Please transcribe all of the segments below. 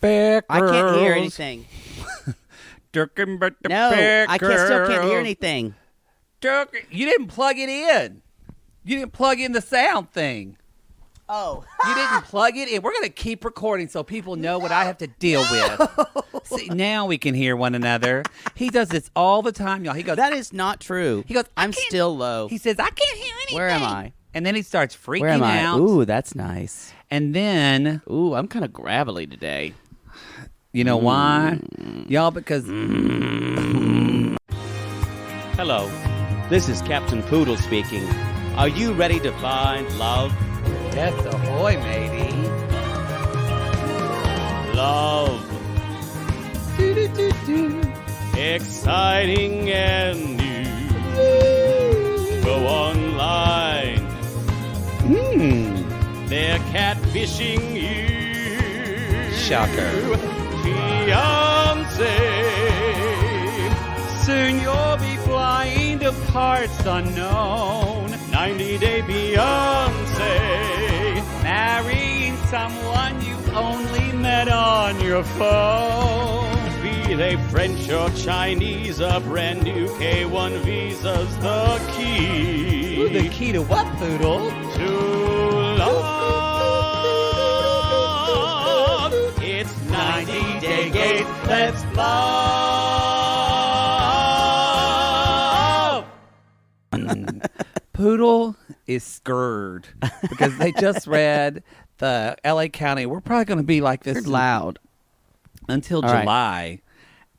bad girls. I can't hear anything. Talking about the No, bad I still can't hear girls. anything. You didn't plug it in. You didn't plug in the sound thing. Oh. You didn't plug it in. We're going to keep recording so people know what I have to deal with. See, now we can hear one another. He does this all the time, y'all. He goes, That is not true. He goes, I'm still low. He says, I can't hear anything. Where am I? And then he starts freaking Where am I? out. Ooh, that's nice. And then, Ooh, I'm kind of gravelly today. you know why? Y'all, because... Hello, this is Captain Poodle speaking. Are you ready to find love? Yes, ahoy, matey. Love. Exciting and new. Go online. They're catfishing you. Shocker. Fiancé. Soon you'll be flying to parts unknown. 90-day Fiancé. Marrying someone you only met on your phone. Be they French or Chinese, a brand new K1 visa's the key. Ooh, the key to what, Poodle? To love. It's 90-day gate. Let's love. Poodle is scared because they just read the LA County. We're probably going to be like this Loud. until All right. July.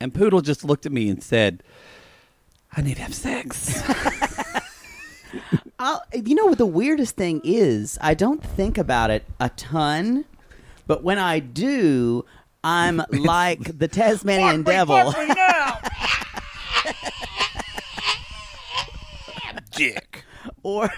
And Poodle just looked at me and said, I need to have sex. You know what the weirdest thing is? I don't think about it a ton, but when I do, I'm like the Tasmanian devil. Dick. Or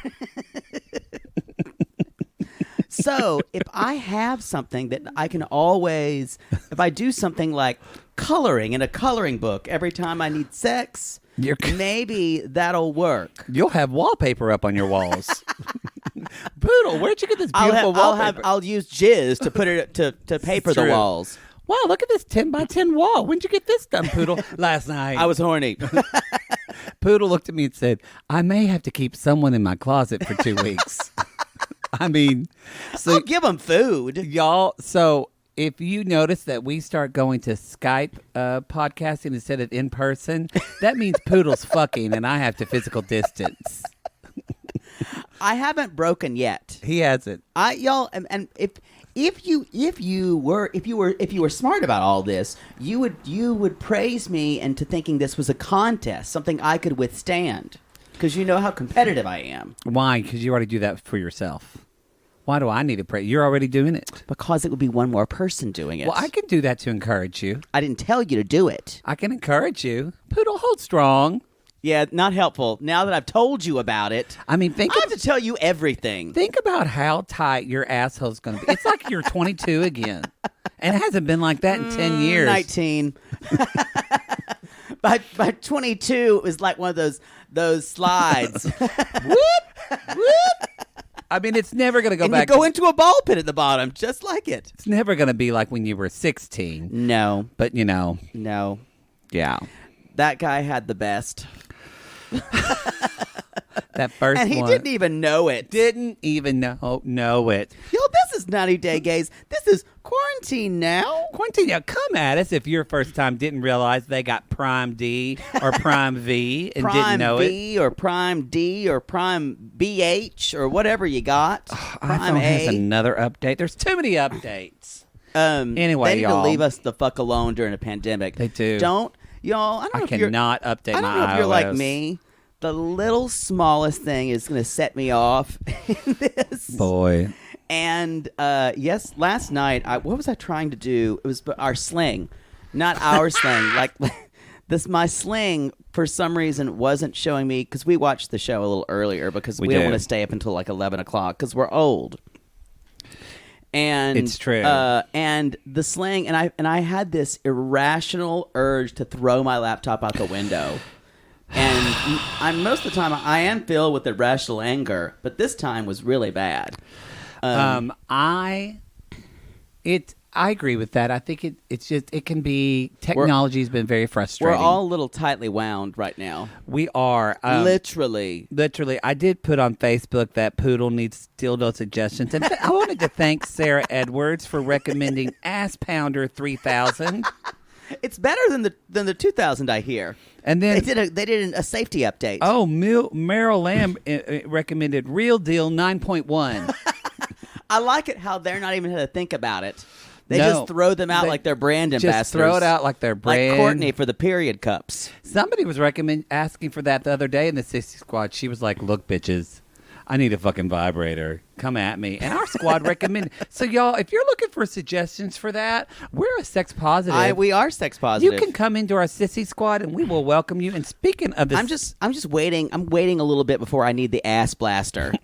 so if I have something that I can always, if I do something like coloring in a coloring book every time I need sex, maybe that'll work. You'll have wallpaper up on your walls. Poodle, where'd you get this beautiful wallpaper? I'll use jizz to put it to paper the true. walls. Wow, look at this 10 by 10 wall. When'd you get this done, Poodle? Last night. I was horny. Poodle looked at me and said, I may have to keep someone in my closet for 2 weeks. I mean, so I'll give them food. y'all, so if you notice that we start going to Skype podcasting instead of in person, that means Poodle's fucking and I have to physical distance. I haven't broken yet. He hasn't. Y'all, and if you were smart about all this, you would praise me into thinking this was a contest, something I could withstand, because you know how competitive I am. Why? Because you already do that for yourself. Why do I need to pray? You're already doing it. Because it would be one more person doing it. Well, I can do that to encourage you. I didn't tell you to do it. I can encourage you. Poodle, hold strong. Yeah, not helpful. Now that I've told you about it, I mean, I have to tell you everything. Think about how tight your asshole's going to be. It's like you're 22 again. And it hasn't been like that in 10 years. 19. By 22, it was like one of those slides. Whoop, whoop. I mean, it's never going to go and back. you go into a ball pit at the bottom, just like it. It's never going to be like when you were 16. No. But, you know. No. Yeah. That guy had the best. That first one. And he didn't even know it. Didn't even know it. Yo, this is 90-day gays. This is quarantine now. Quarantine, now come at us if your first time didn't realize they got Prime D or Prime V and didn't know Prime it. V or Prime D or Prime BH or whatever you got. Prime iPhone A. has another update. There's too many updates. they Anyway, need y'all. to leave us the fuck alone during a pandemic. They do. Y'all, I don't know if cannot update I don't my know if you're iOS. like me. The little smallest thing is going to set me off in this. Boy. And yes, last night, what was I trying to do? It was our sling, not our sling. Like this, my sling for some reason wasn't showing me because we watched the show a little earlier because we don't want to stay up until like 11 o'clock because we're old. And it's true. And the sling, and I had this irrational urge to throw my laptop out the window. And most of the time I am filled with irrational anger, but this time was really bad. I I agree with that. I think it can be, technology has been very frustrating. We're all a little tightly wound right now. We are. Literally. I did put on Facebook that Poodle needs dildo suggestions. And I wanted to thank Sarah Edwards for recommending Ass Pounder 3000. It's better than the 2000, I hear. And then they did a safety update. Oh, Meryl Lamb recommended Real Deal 9.1. I like it how they're not even going to think about it. They just throw them out like they're brand ambassadors. Just throw it out like they're brand. Like Courtney for the period cups. Somebody was asking for that the other day in the 60 squad. She was like, "Look, bitches, I need a fucking vibrator. Come at me." And our squad recommended. So, y'all, if you're looking for suggestions for that, we're a sex positive. We are sex positive. You can come into our sissy squad, and we will welcome you. And speaking of this, I'm just waiting. I'm waiting a little bit before I need the ass blaster.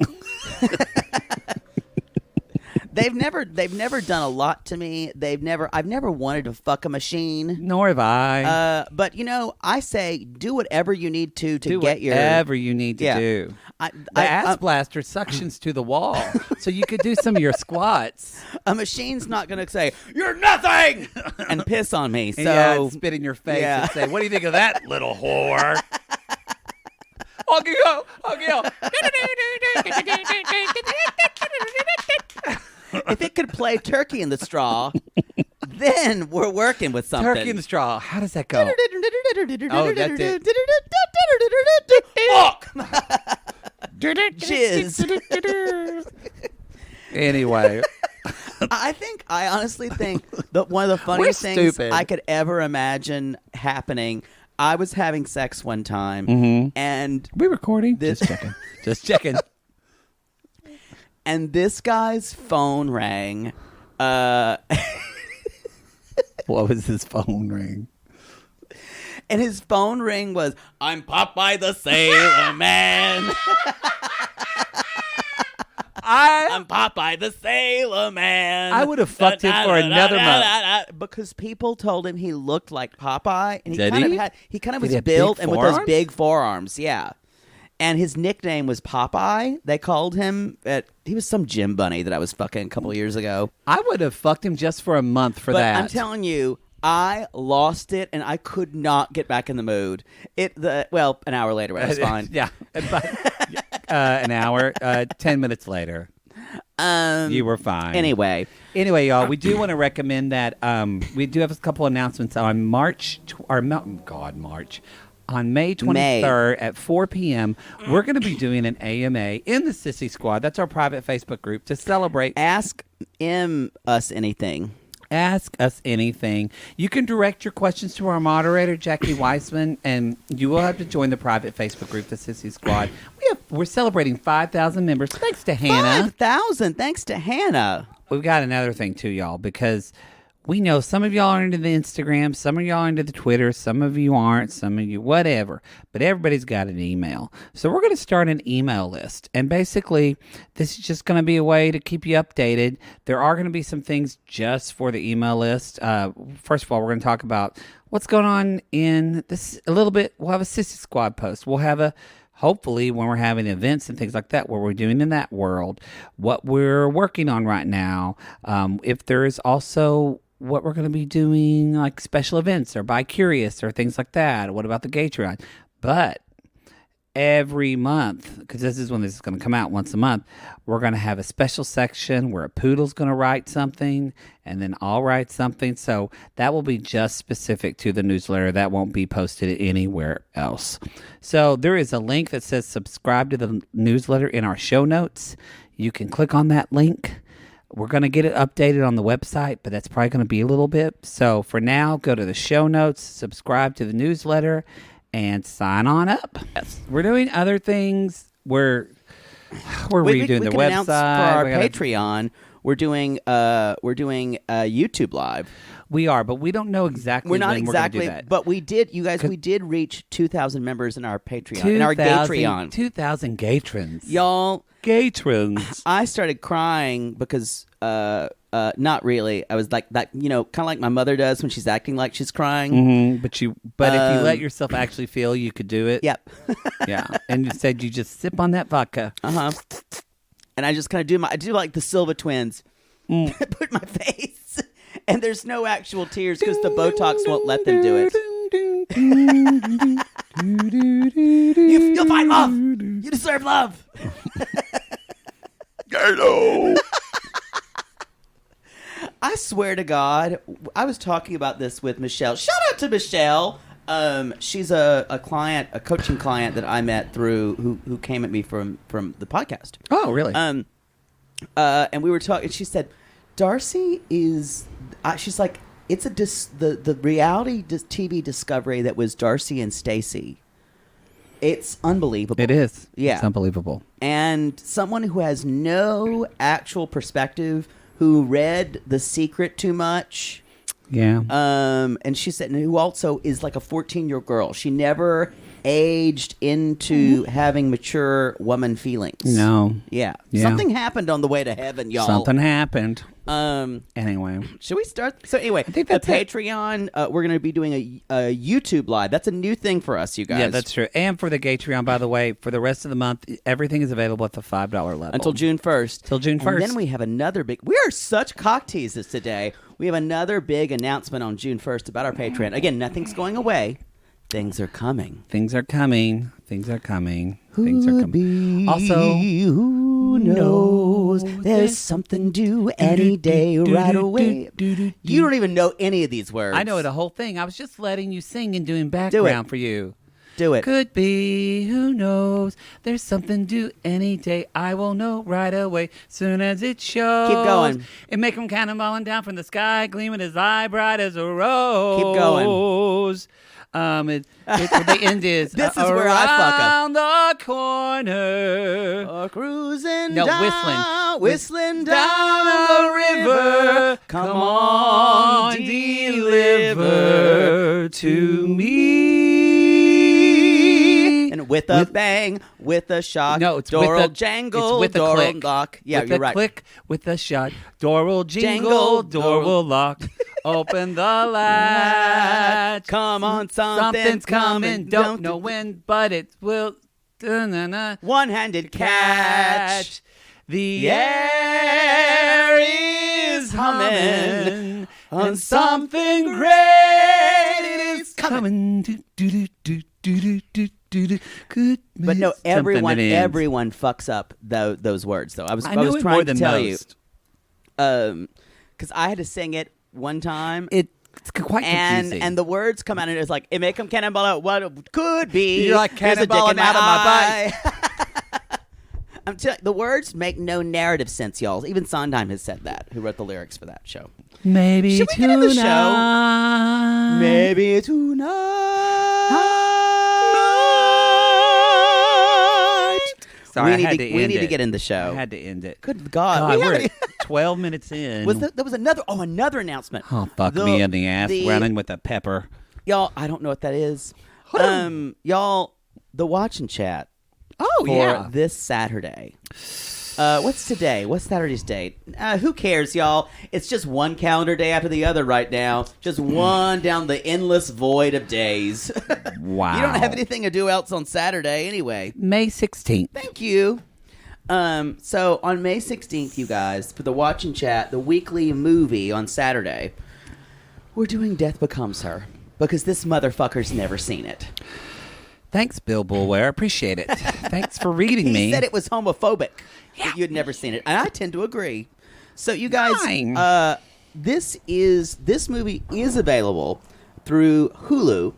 They've never done a lot to me. I've never wanted to fuck a machine. Nor have I. But I say do whatever you need to do get your whatever you need to do. The ass blaster suctions to the wall, so you could do some of your squats. A machine's not going to say you're nothing and piss on me. So and spit in your face and say, "What do you think of that, little whore?" If it could play Turkey in the Straw, then we're working with something. Turkey in the Straw. How does that go? Oh, that's it. Fuck! Jizz. Anyway. I honestly think that one of the funniest things I could ever imagine happening, I was having sex one time, and... We recording? Just checking. And this guy's phone rang. What was his phone ring? And his phone ring was, "I'm Popeye the Sailor Man." I'm Popeye the Sailor Man. I would have fucked him for another month. Because people told him he looked like Popeye. And he kind of was built built and with those big forearms. Yeah. And his nickname was Popeye. They called him. He was some gym bunny that I was fucking a couple of years ago. I would have fucked him just for a month for that. I'm telling you, I lost it, and I could not get back in the mood. An hour later, I was fine. Yeah, an hour, 10 minutes later, you were fine. Anyway, y'all, we do want to recommend that we do have a couple announcements on March. On May 23rd at 4 p.m., we're going to be doing an AMA in the Sissy Squad. That's our private Facebook group to celebrate. Ask us anything. Ask us anything. You can direct your questions to our moderator, Jackie Weissman, and you will have to join the private Facebook group, the Sissy Squad. We're celebrating 5,000 members. Thanks to Hannah. 5,000. Thanks to Hannah. We've got another thing, too, y'all, because... we know some of y'all are into the Instagram, some of y'all are into the Twitter, some of you aren't, some of you whatever. But everybody's got an email. So we're going to start an email list. And basically, this is just going to be a way to keep you updated. There are going to be some things just for the email list. First of all, we're going to talk about what's going on in this a little bit. We'll have a Sissy Squad post. We'll have hopefully, when we're having events and things like that, what we're doing in that world, what we're working on right now. If there is also... what we're going to be doing, like special events or Bi Curious or things like that. What about the Gatreon? But every month, because this is when this is going to come out once a month, we're going to have a special section where a poodle's going to write something and then I'll write something. So that will be just specific to the newsletter. That won't be posted anywhere else. So there is a link that says subscribe to the newsletter in our show notes. You can click on that link. We're going to get it updated on the website, but that's probably going to be a little bit. So for now, go to the show notes, subscribe to the newsletter, and sign on up. Yes. We're doing other things. We're redoing the website. Announce for our Patreon, we're doing YouTube Live. We are, but we don't know exactly we're not when exactly, we're going to do that. But we did reach 2,000 members in our Patreon, in our Gatreon. 2,000 Gatrons. Y'all. Gatrons. I started crying because, not really. I was like that, kind of like my mother does when she's acting like she's crying. Mm-hmm. But if you let yourself actually feel, you could do it. Yep. Yeah. And you said you just sip on that vodka. Uh-huh. And I just kind of I do like the Silva twins. Put my face. there's no actual tears because the Botox won't let them do it. You'll find love. You deserve love. I swear to God, I was talking about this with Michelle. Shout out to Michelle. She's a client, a coaching client that I met through who came at me from the podcast. Oh, really? And we were talking. She said, "Darcy is." She's like, "It's the reality TV discovery that was Darcy and Stacy. It's unbelievable. It is. Yeah, it's unbelievable. And someone who has no actual perspective, who read The Secret too much." Yeah. And she said, and who also is like a 14-year-old girl. She never aged into having mature woman feelings. No. Yeah. Yeah. Something happened on the way to heaven, y'all. Something happened. Anyway. Anyway. Should we start? So anyway, I think the that's it. Patreon, we're going to be doing a YouTube live. That's a new thing for us, you guys. Yeah, that's true. And for the Gatreon, by the way, for the rest of the month, everything is available at the $5 level. Until June 1st. Till June 1st. And then we have another big... We are such cock teases today. We have another big announcement on June 1st about our Patreon. Again, nothing's going away. Things are coming. Things are coming. Things are coming. Who'd Things are coming. be, Also, who knows? There's something due any day right away. You don't even know any of these words. I know the whole thing. I was just letting you sing and doing background for you. Do it. Could be, who knows? There's something due any day. I will know right away, soon as it shows. Keep going. And make him cannonballing down from the sky, gleaming his eye bright as a rose. Keep going. The end is This is where I fuck up. around the corner. Cruising No, down, whistling down down the river. Come on, deliver to me. And with a bang, with a shock, No, it's door with will a jangle, it's with a door will click. lock. Yeah, with you're a right. click, with a shot, door will Jangle, jingle, door will lock. Open the latch. Come on, Something's coming. Don't know when, but it will. Da-na-na. One-handed catch. The air is humming, and something great is coming. Good. But no, Something that ends. everyone fucks up those words, though. I was I know it trying more to than tell most. you, because I had to sing it one time. It's quite confusing. And the words come out and it's like, it make them cannonball out what it could be. You're like There's a dick in cannonballing out of my eye. I'm telling you, the words make no narrative sense, y'all. Even Sondheim has said that, who wrote the lyrics for that show. Maybe Should we get in the show? tonight. Maybe tonight. Sorry, we I need had to, to we end need to it. get in the show. I had to end it. Good God. God, We we're haven't- at 12 minutes in. there was another announcement. Oh, fuck me in the ass, running with a pepper. Y'all, I don't know what that is. Y'all, the Watch and Chat. Oh, for this Saturday. What's today? What's Saturday's date? Who cares, y'all? It's just one calendar day after the other right now. Just one down the endless void of days. Wow. You don't have anything to do else on Saturday anyway. May 16th. Thank you. So on May 16th, you guys, for the Watch and Chat, the weekly movie on Saturday, we're doing Death Becomes Her because this motherfucker's never seen it. Thanks, Bill Bulware. Appreciate it. Thanks for reading me. He said it was homophobic. That you'd never seen it, and I tend to agree. So you guys, this movie is available through Hulu,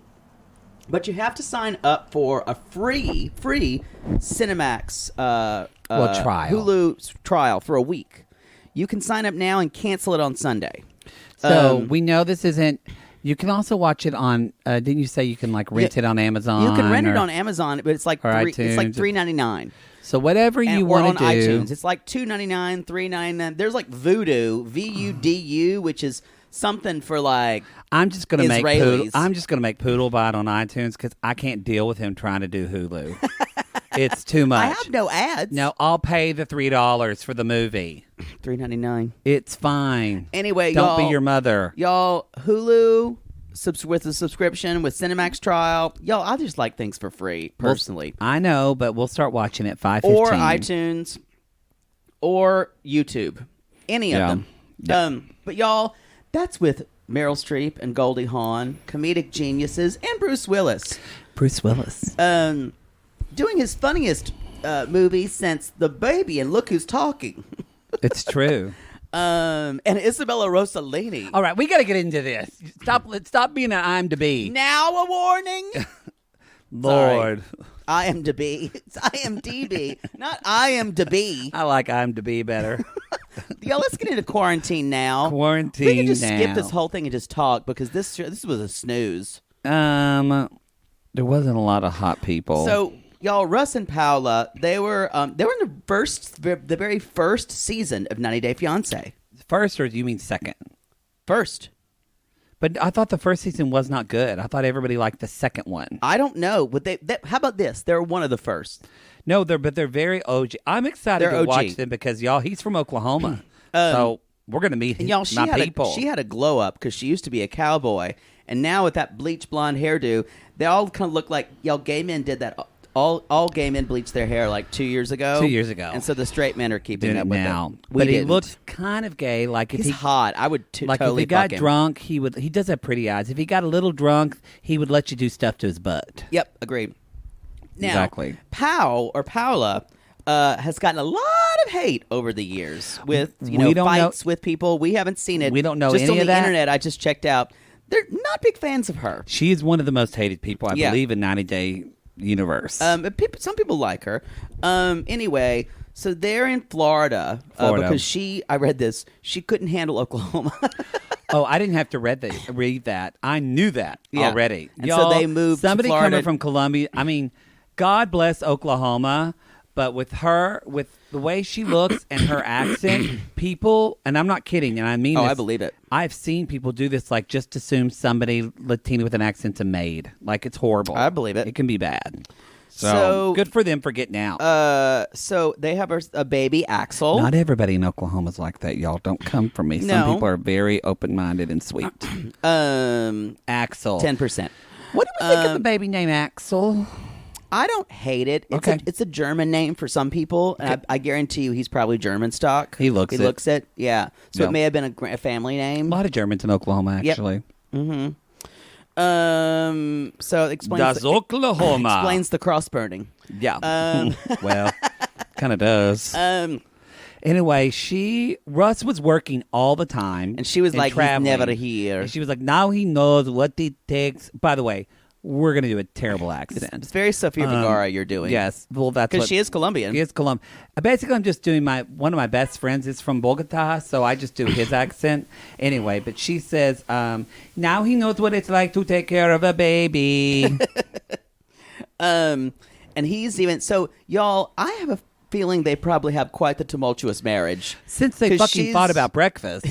but you have to sign up for a free Cinemax trial. Hulu trial for a week. You can sign up now and cancel it on Sunday. So we know this isn't. You can also watch it on. Didn't you say you can rent it on Amazon? You can rent it on Amazon, but it's like iTunes. $3.99. So whatever you want to do, iTunes, it's like $2.99, $3.99. There's like Vudu, VUDU, which is something for like. I'm just gonna make Israelis. I'm just gonna make Poodle buy it on iTunes because I can't deal with him trying to do Hulu. It's too much. I have no ads. No, I'll pay the $3 for the movie. $3.99. It's fine. Anyway, don't be your mother. Y'all, Hulu with a subscription with Cinemax trial. Y'all, I just like things for free personally. Well, I know, but we'll start watching at 5:15. Or iTunes, or YouTube, any of them. Yeah. But y'all, That's with Meryl Streep and Goldie Hawn, comedic geniuses, and Bruce Willis. Bruce Willis. Doing his funniest movie since The Baby and Look Who's Talking. It's true. And Isabella Rossellini. All right, we got to get into this. Stop being an IMDb. Now a warning. Lord. IMDb. It's IMDb, not IMDb. I like IMDb better. Yo, let's get into quarantine now. Quarantine We can just now. skip this whole thing and just talk because this was a snooze. There wasn't a lot of hot people. So, y'all, Russ and Paula, they were in the very first season of 90 Day Fiancé. First, or do you mean second? First. But I thought the first season was not good. I thought everybody liked the second one. I don't know. But how about this? They're one of the first. No, they're very OG. I'm excited to OG. watch them because, y'all, he's from Oklahoma. So we're going to meet And y'all, my people. she had a glow up because she used to be a cowboy. And now with that bleach blonde hairdo, they all kind of look like, y'all, gay men did that. All gay men bleached their hair like 2 years ago. 2 years ago. And so the straight men are keeping Doing up it with now. it. But he didn't. looks kind of gay. Like if He's he hot. I would like totally if he got fuck him. drunk, he does have pretty eyes. If he got a little drunk, he would let you do stuff to his butt. Yep, agreed. Now, Exactly. Paula has gotten a lot of hate over the years with We don't fights know- with people. We haven't seen it. We don't know just any on of the that. internet. I just checked out. They're not big fans of her. She is one of the most hated people, I Yeah. believe, in 90 Day Universe. Some people like her. Anyway, so they're in Florida, because I read this. She couldn't handle Oklahoma. Oh, I didn't have to read that. I knew that Yeah. already. And so they moved to Somebody Florida. coming from Columbia. I mean, God bless Oklahoma, but with her, with the way she looks and her accent, people, and I'm not kidding, and I mean Oh, this, I believe it. I've seen people do this, like just assume somebody Latino with an accent's a maid. Like it's horrible. I believe it. It can be bad. So good for them for getting out. So they have a baby, Axel. Not everybody in Oklahoma's like that, y'all. Don't come for me. No. Some people are very open-minded and sweet. Axel. 10%. What do we think of the baby named Axel? I don't hate it. Okay. It's a German name for some people, and I guarantee you he's probably German stock. He looks it. Yeah. So Yeah. it may have been a family A name. lot of Germans in Oklahoma, actually. Mm-hmm. So it explains Das Oklahoma. explains the cross burning. Yeah. Well, kind of does. Anyway, Russ was working all the time. And she was like, he's traveling. never here. And she was like, now he knows what it takes. By the way, we're going to do a terrible accent. It's very Sofia Vergara you're doing. Yes. Well, that's Because what... she is Colombian. He is Colombian. Basically, I'm just doing one of my best friends is from Bogota, so I just do his accent. Anyway, but she says, now he knows what it's like to take care of a baby. And he's even... So, y'all, I have a feeling they probably have quite the tumultuous marriage. Since they 'Cause fucking fought about breakfast.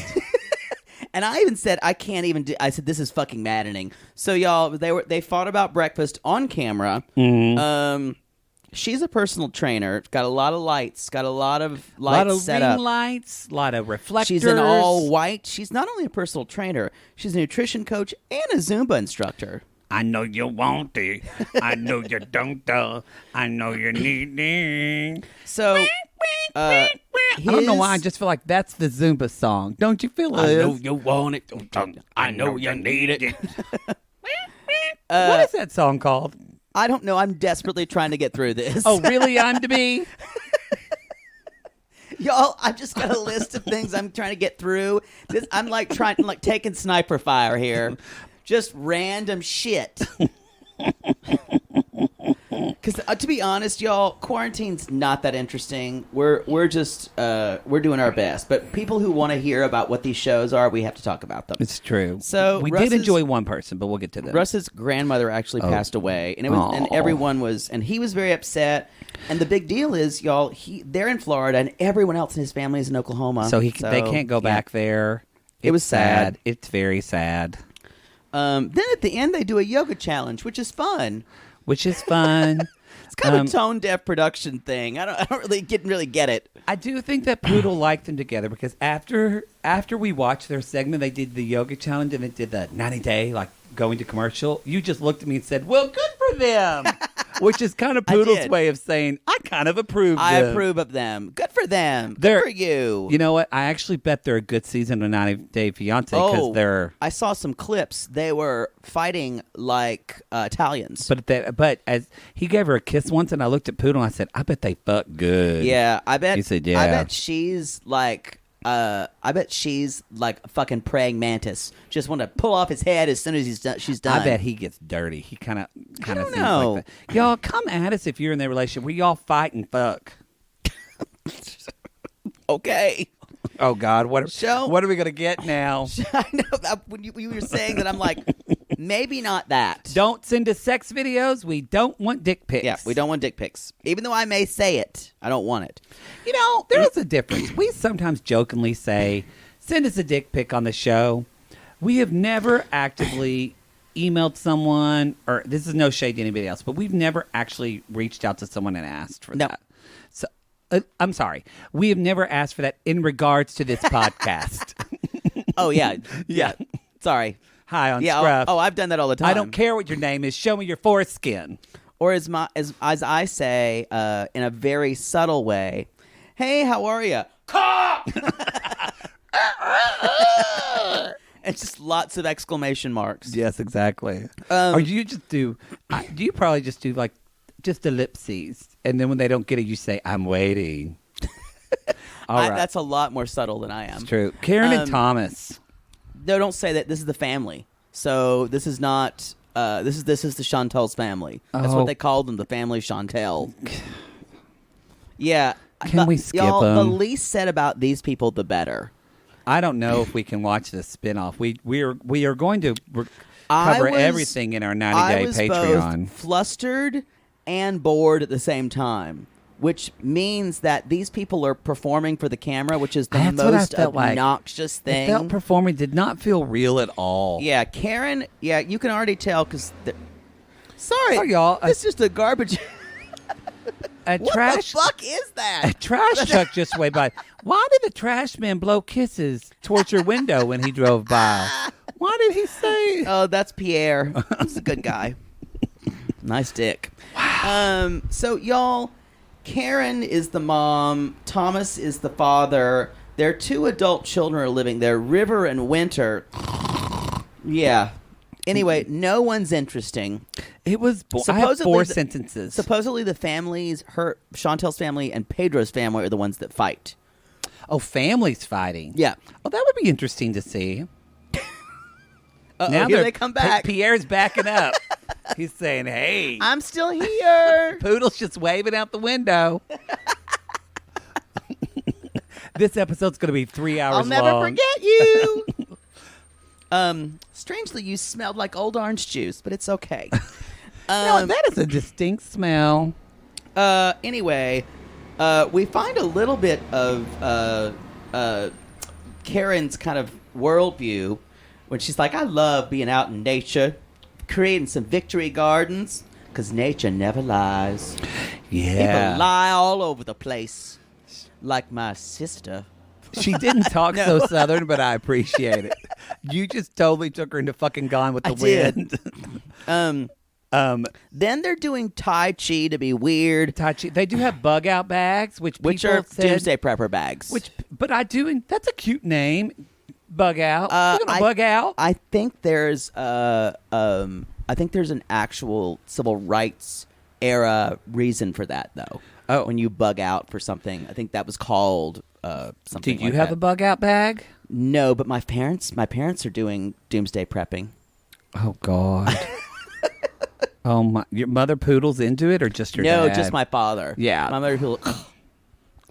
And I even said, I can't even do... I said, this is fucking maddening. So, y'all, they fought about breakfast on camera. Mm-hmm. She's a personal trainer. Got a lot of lights. Got a lot of A lot of set ring up. lights, a lot of reflectors. She's in all white. She's not only a personal trainer, she's a nutrition coach and a Zumba instructor. I know you want it. I know you don't. I know you need it. So, I don't know why. I just feel like that's the Zumba song. Don't you feel like I know you want it. I know you need it. What is that song called? I don't know. I'm desperately trying to get through this. Oh, really? I'm to be? Y'all, I've just got a list of things I'm trying to get through. I'm like taking sniper fire here. Just random shit. Because to be honest, y'all, quarantine's not that interesting. We're just we're doing our best. But people who want to hear about what these shows are, we have to talk about them. It's true. So we Russ's- did enjoy one person, but we'll get to that. Russ's grandmother actually passed away, and everyone was, and he was very upset. And the big deal is, y'all, they're in Florida, and everyone else in his family is in Oklahoma. So they can't go back there. It was sad. It's very sad. Then at the end, they do a yoga challenge, which is fun. Which is fun. It's kind of a tone deaf production thing. I don't really get it. I do think that Poodle liked them together because after we watched their segment, they did the yoga challenge and it did the 90 day, like going to commercial. You just looked at me and said, well, good for them. which is kind of Poodle's way of saying, I kind of approve I them. approve of them. Good for them. They're- Good for you. You know what? I actually bet they're a good season of 90 Day Fiancé because they're... I saw some clips. They were fighting like Italians. But as he gave her a kiss once, and I looked at Poodle and I said, I bet they fuck good. Yeah, I bet. He said, yeah. I bet she's like... a fucking praying mantis. Just want to pull off his head as soon as she's done. I bet he gets dirty. He kind of seems know. like that. Y'all come at us if you're in that relationship where y'all fight and fuck. Okay. Oh God, what So- are we gonna get now? I know that when you were saying that, I'm like, maybe not that. Don't send us sex videos. We don't want dick pics. Yeah, we don't want dick pics. Even though I may say it, I don't want it. You know, there is a difference. We sometimes jokingly say, send us a dick pic on the show. We have never actively emailed someone, or this is no shade to anybody else, but we've never actually reached out to someone and asked for that. So, I'm sorry. We have never asked for that in regards to this podcast. Oh, yeah. Yeah. Sorry. Hi on Yeah. Scruff. Oh, I've done that all the time. I don't care what your name is. Show me your foreskin. Or as I say in a very subtle way, hey, how are you? And just lots of exclamation marks. Yes, exactly. Or do you just do? Do you probably just do like just ellipses, and then when they don't get it, you say, "I'm waiting." All right, That's a lot more subtle than I am. it's true. Karen and Thomas. No, don't say that. This is the family. So this is not. This is the Chantel's family. That's Oh. what they called them, the family Chantel. Yeah. Can we skip y'all, the them? least said about these people, the better. I don't know if we can watch this spinoff. We are going to I cover was- everything in our 90-day I was Patreon. both flustered and bored at the same time, which means that these people are performing for the camera, which is the That's what I most felt like. obnoxious thing. It felt performing did not feel real at all. Yeah, Karen. Yeah, you can already tell because. Sorry, y'all. It's just a garbage. A What trash the fuck is that? A trash truck just went by. Why did the trash man blow kisses towards your window when he drove by? Why did he say? Oh, that's Pierre. He's a good guy. Nice dick. Wow. So y'all, Karen is the mom. Thomas is the father. Their two adult children are living there. River and Winter. Yeah. Anyway, no one's interesting. It was. I have four sentences. Supposedly, the families, Chantel's family and Pedro's family, are the ones that fight. Oh, families fighting. Yeah. Oh, that would be interesting to see. Now here they come back. Pierre's backing up. He's saying, "Hey, I'm still here." Poodle's just waving out the window." This episode's going to be 3 hours I'll never long. forget you. Strangely, you smelled like old orange juice, but it's okay. No, that is a distinct smell. Anyway, we find a little bit of Karen's kind of worldview when she's like, I love being out in nature, creating some victory gardens, because nature never lies. Yeah. People lie all over the place, like my sister. She didn't talk so Southern, but I appreciate it. You just totally took her into fucking Gone with the did. Wind. Then they're doing Tai Chi to be weird. Tai Chi. They do have bug out bags, which Which people are said, doomsday prepper bags. But I do. That's a cute name. Bug out. You're gonna bug out. I think there's an actual civil rights era reason for that though. Oh. When you bug out for something, I think that was called something. Do you like have that. a bug out bag? No, but my parents are doing doomsday prepping. Oh God. Oh my! Your mother Poodle's into it, or just your dad? No, just my father. Yeah. My mother Poodle.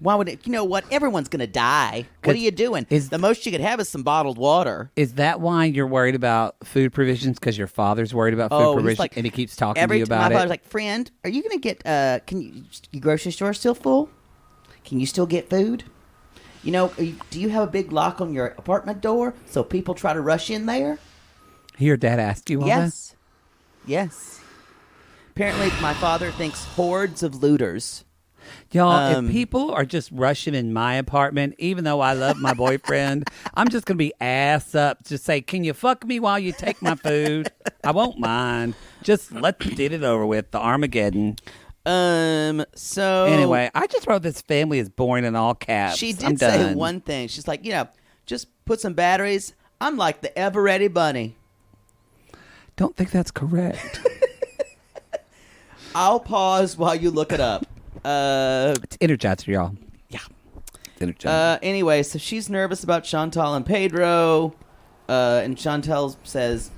Why would it? You know what? Everyone's gonna die. What are you doing? The most you could have is some bottled water. Is that why you're worried about food provisions? Because your father's worried about food he's provisions, like, and he keeps talking to you about my father's it. like, friend, are you gonna get? Can your grocery store still full? Can you still get food? You know, do you have a big lock on your apartment door so people try to rush in there? Your dad asked you all Yes. Apparently, my father thinks hordes of looters Y'all, if people are just rushing in my apartment, even though I love my boyfriend, I'm just going to be ass up to say, can you fuck me while you take my food? I won't mind. Just let's get it over with, the Armageddon. So anyway, I just wrote this family is boring in all caps. She did say one thing. She's like, just put some batteries. I'm like the ever-ready bunny. Don't think that's correct. I'll pause while you look it up. It's Energizer, y'all. Yeah. Energizer. Anyway, so she's nervous about Chantal and Pedro. And Chantal says,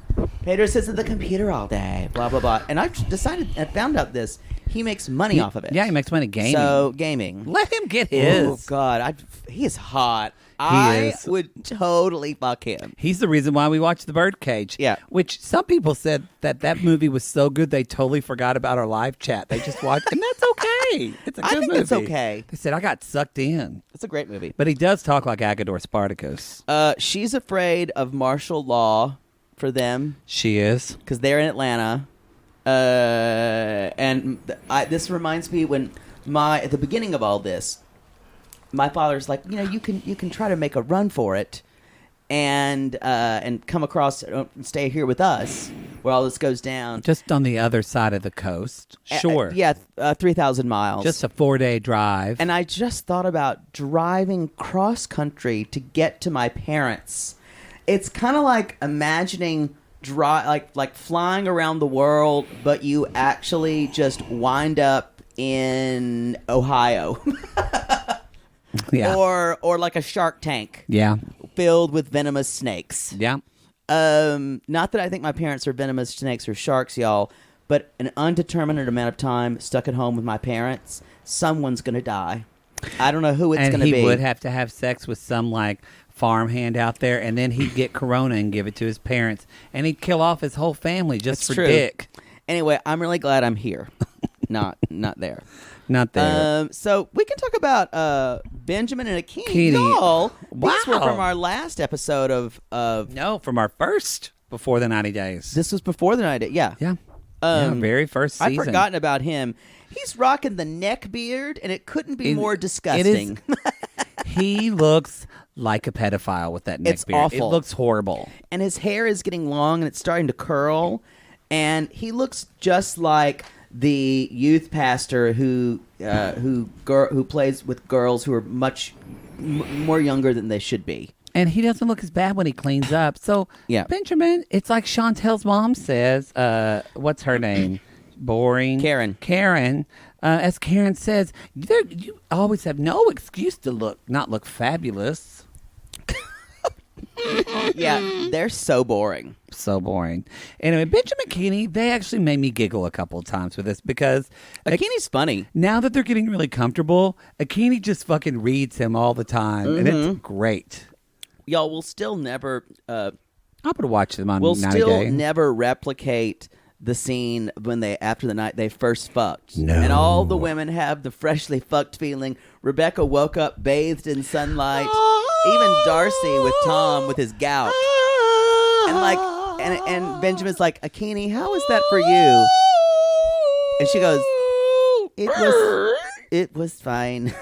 Pedro sits at the computer all day, blah, blah, blah. And I found out this. He makes money off of it. Yeah, he makes money gaming. So, gaming. Let him get his. Oh, God. He is hot. I would totally fuck him. He's the reason why we watched The Birdcage. Yeah. Which some people said that movie was so good they totally forgot about our live chat. They just watched, and that's okay. It's a good movie. It's okay. They said, I got sucked in. It's a great movie. But he does talk like Agador Spartacus. She's afraid of martial law for them. She is. Because they're in Atlanta. This reminds me when at the beginning of all this, my father's like, you can try to make a run for it, and come across and stay here with us where all this goes down. Just on the other side of the coast. Sure. 3,000 miles. Just a 4-day drive. And I just thought about driving cross country to get to my parents. It's kind of like imagining like flying around the world, but you actually just wind up in Ohio. Yeah. Or like a Shark Tank. Yeah. Filled with venomous snakes. Yeah. Not that I think my parents are venomous snakes or sharks, y'all, but an undetermined amount of time stuck at home with my parents, someone's going to die. I don't know who it's going to be. And he would have to have sex with some, farmhand out there, and then he'd get corona and give it to his parents, and he'd kill off his whole family just for dick. Anyway, I'm really glad I'm here. Not there. Not there. So we can talk about Benjamin and Akiny. Wow. These were from our last episode of No, from our first Before the 90 Days. This was before the 90 days. Yeah. Yeah. Very first season. I've forgotten about him. He's rocking the neck beard, and it couldn't be more disgusting. He looks like a pedophile with that neck It's beard. awful. It looks horrible. And his hair is getting long, and it's starting to curl. And he looks just like the youth pastor who plays with girls who are much more younger than they should be. And he doesn't look as bad when he cleans up. So, yeah. Benjamin, it's like Chantel's mom says, what's her name? Boring. Karen. As Karen says, you always have no excuse to not look fabulous. Yeah, they're so boring. So boring. Anyway, Benjamin Akiny, they actually made me giggle a couple of times with this because Akiny's funny. Now that they're getting really comfortable, Akiny just fucking reads him all the time, and it's great. Y'all will still never. I'm gonna watch them on. We'll 90 still Day. never replicate the scene when after the night they first fucked. No. And all the women have the freshly fucked feeling. Rebecca woke up bathed in sunlight. Even Darcy with Tom with his gout. And Benjamin's like, Akiny, how was that for you? And she goes, it was fine.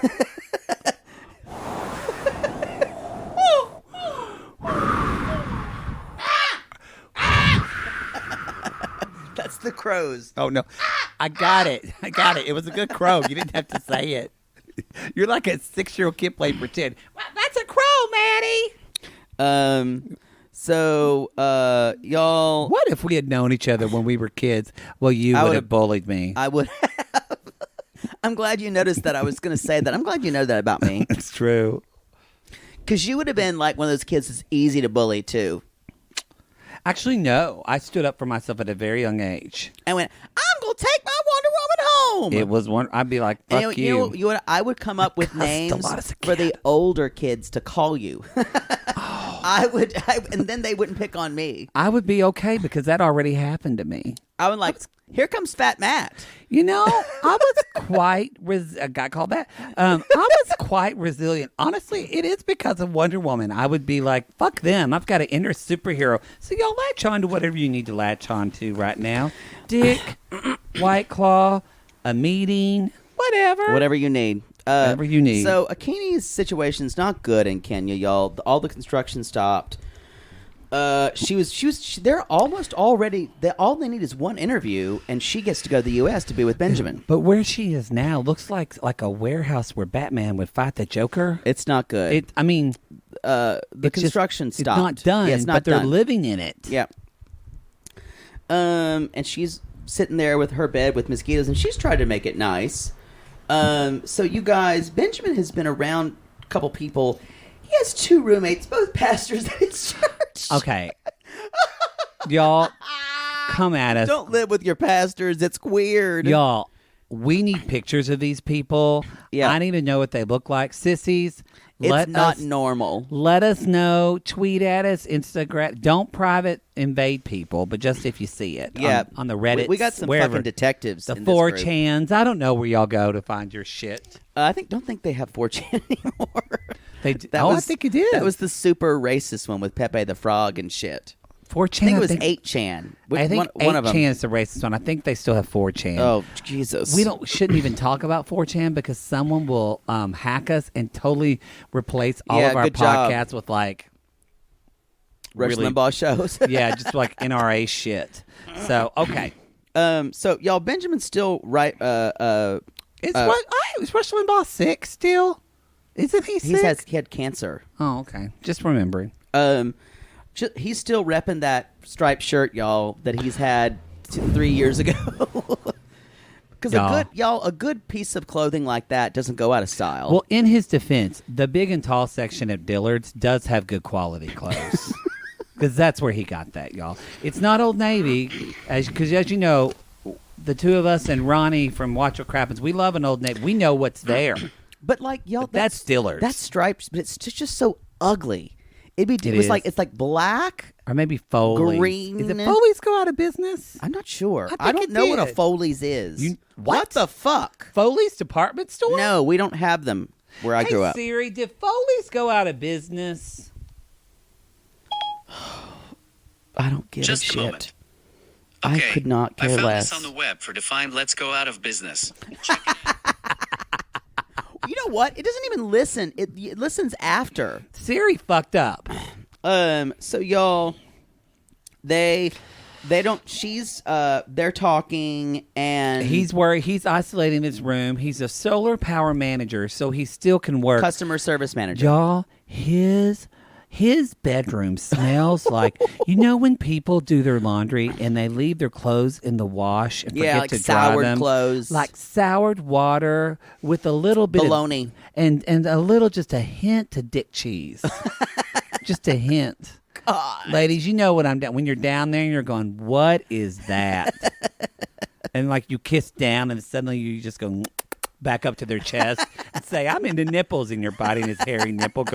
That's the crows. Oh, no. I got it. It was a good crow. You didn't have to say it. You're like a 6-year-old kid playing pretend. Well, that's a crow, Maddie. So, y'all. What if we had known each other when we were kids? Well, you would have bullied me. I would have. I'm glad you noticed that. I was going to say that. I'm glad you know that about me. It's true. Because you would have been like one of those kids that's easy to bully, too. Actually, no. I stood up for myself at a very young age. I went, I'm going to take my Wonder Woman home. It was one. I'd be like, fuck you. I would come up with names for the older kids to call you. And then they wouldn't pick on me. I would be okay because that already happened to me. I would here comes Fat Matt. I was quite I got called that. I was quite resilient. Honestly, it is because of Wonder Woman. I would be like, fuck them. I've got an inner superhero. So y'all latch on to whatever you need to latch on to right now. Dick, White Claw, a meeting. Whatever you need. Whatever you need. So Akiny's situation's not good in Kenya, y'all. All the construction stopped. They're almost already. All they need is one interview, and she gets to go to the U.S. to be with Benjamin. But where she is now looks like a warehouse where Batman would fight the Joker. It's not good. The construction stopped. It's not done. Yeah, it's not but they're done. living in it. Yeah. And she's sitting there with her bed with mosquitoes, and she's tried to make it nice. So you guys, Benjamin has been around a couple people. He has 2 roommates, both pastors at his church. Okay. Y'all, come at us. Don't live with your pastors. It's weird. Y'all, we need pictures of these people. Yeah. I need to know what they look like. Sissies, It's not normal. Let us know. Tweet at us. Instagram. Don't private invade people, but just if you see it. Yeah. On the Reddit. We got some wherever. fucking detectives. The in this group. 4chans. I don't know where y'all go to find your shit. Don't think they have 4chan anymore. I think it did. That was the super racist one with Pepe the Frog and shit. 4chan. I think it was 8chan. I think one of them. 8chan is the racist one. I think they still have 4chan. Oh, Jesus. We shouldn't even talk about 4chan because someone will hack us and totally replace all of our podcasts with like Rush Limbaugh shows. Yeah, just like NRA shit. So okay. So y'all, Benjamin's still right. Is Rush Limbaugh sick still? Isn't he sick? He had cancer. Oh, okay. Just remembering. He's still repping that striped shirt, y'all, that he's had 3 years ago. Because a good piece of clothing like that doesn't go out of style. Well, in his defense, the big and tall section at Dillard's does have good quality clothes. Because that's where he got that, y'all. It's not Old Navy, because as you know, the two of us and Ronnie from Watch What Crappens, we love an Old Navy. We know what's there. But like, y'all, that's Dillard's. That's stripes, but it's just so ugly. It's like black or maybe Foley's. Green. Is it Foley's go out of business? I'm not sure. I don't know what a Foley's is. What the fuck? Foley's department store? No, we don't have them where I grew up. Siri, did Foley's go out of business? I don't give Just a shit. moment. Okay, I could not care I found less. this on the web for defined let's go out of business. You know what? It doesn't even listen. It listens after. Siri fucked up. So y'all, they don't. They're talking, and He's worried. He's isolating his room. He's a solar power manager, so he still can work. customer service manager. Y'all, his bedroom smells like, you know when people do their laundry and they leave their clothes in the wash and forget like to dry soured them? clothes. Like soured water with a little bit Bologna. of and a little, just a hint of dick cheese. Just a hint. God. Ladies, you know what I'm doing. When you're down there and you're going, what is that? And like you kiss down and suddenly you just go back up to their chest and say, I'm into nipples in your body, and his hairy nipple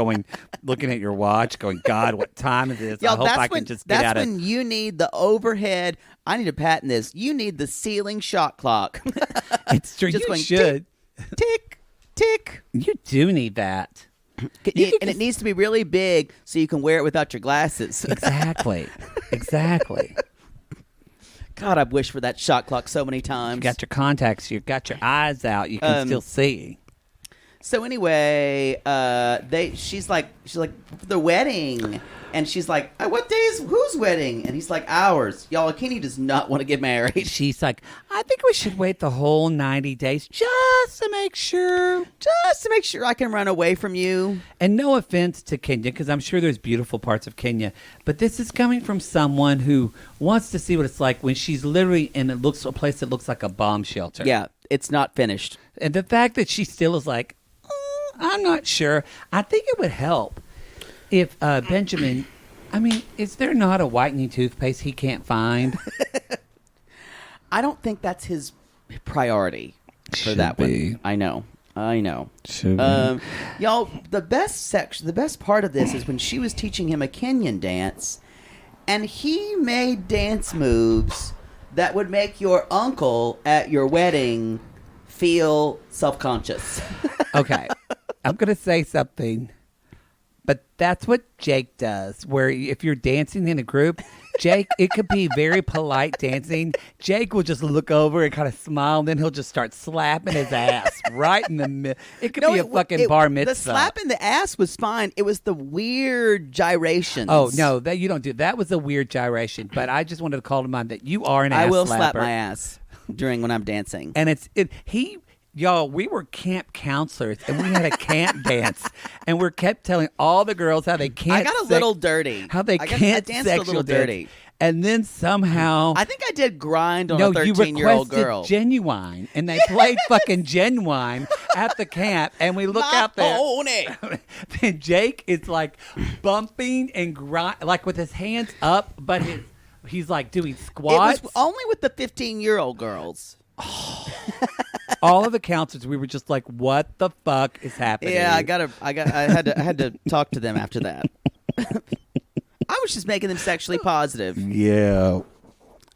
looking at your watch going, God, what time is this? Y'all, I hope I can just get out That's when you need the overhead. I need to patent this. You need the ceiling shot clock. It's true. Just You going should. Tick, tick. You do need that. It needs to be really big so you can wear it without your glasses. Exactly. God, I've wished for that shot clock so many times. You got your contacts. You got your eyes out. You can still see. So anyway, she's like the wedding, and she's like, what day is whose wedding? And he's like, ours. Y'all, Akiny does not want to get married. She's like, I think we should wait the whole 90 days just to make sure. I can run away from you. And no offense to Kenya, because I'm sure there's beautiful parts of Kenya, but this is coming from someone who wants to see what it's like when she's literally in a place that looks like a bomb shelter. Yeah, it's not finished. And the fact that she still is like, I'm not sure. I think it would help if Benjamin, is there not a whitening toothpaste he can't find? I don't think that's his priority for that one. I know. Should be. Y'all, the best part of this is when she was teaching him a Kenyan dance, and he made dance moves that would make your uncle at your wedding feel self-conscious. Okay. I'm going to say something But that's what Jake does, where if you're dancing in a group, Jake, it could be very polite dancing. Jake will just look over and kind of smile, and then he'll just start slapping his ass right in the middle. It could be a fucking bar mitzvah. The slap in the ass was fine. It was the weird gyrations. Oh, no, that you don't do. That was a weird gyration. But I just wanted to call to mind that you are an ass slapper. I will slap my ass when I'm dancing. And y'all, we were camp counselors, and we had a camp dance, and we kept telling all the girls how they can't. I got a little dirty. How they can't danced a little dirty. Dance. And then somehow, I think I did grind on a 13-year-old girl. Genuine, and they played fucking Genuine at the camp, and we look out there. And Jake is like bumping and grind, like with his hands up, but he's like doing squats. It was only with the 15-year-old girls. All of the counselors, we were just like, "What the fuck is happening?" Yeah, I had to talk to them after that. I was just making them sexually positive. Yeah.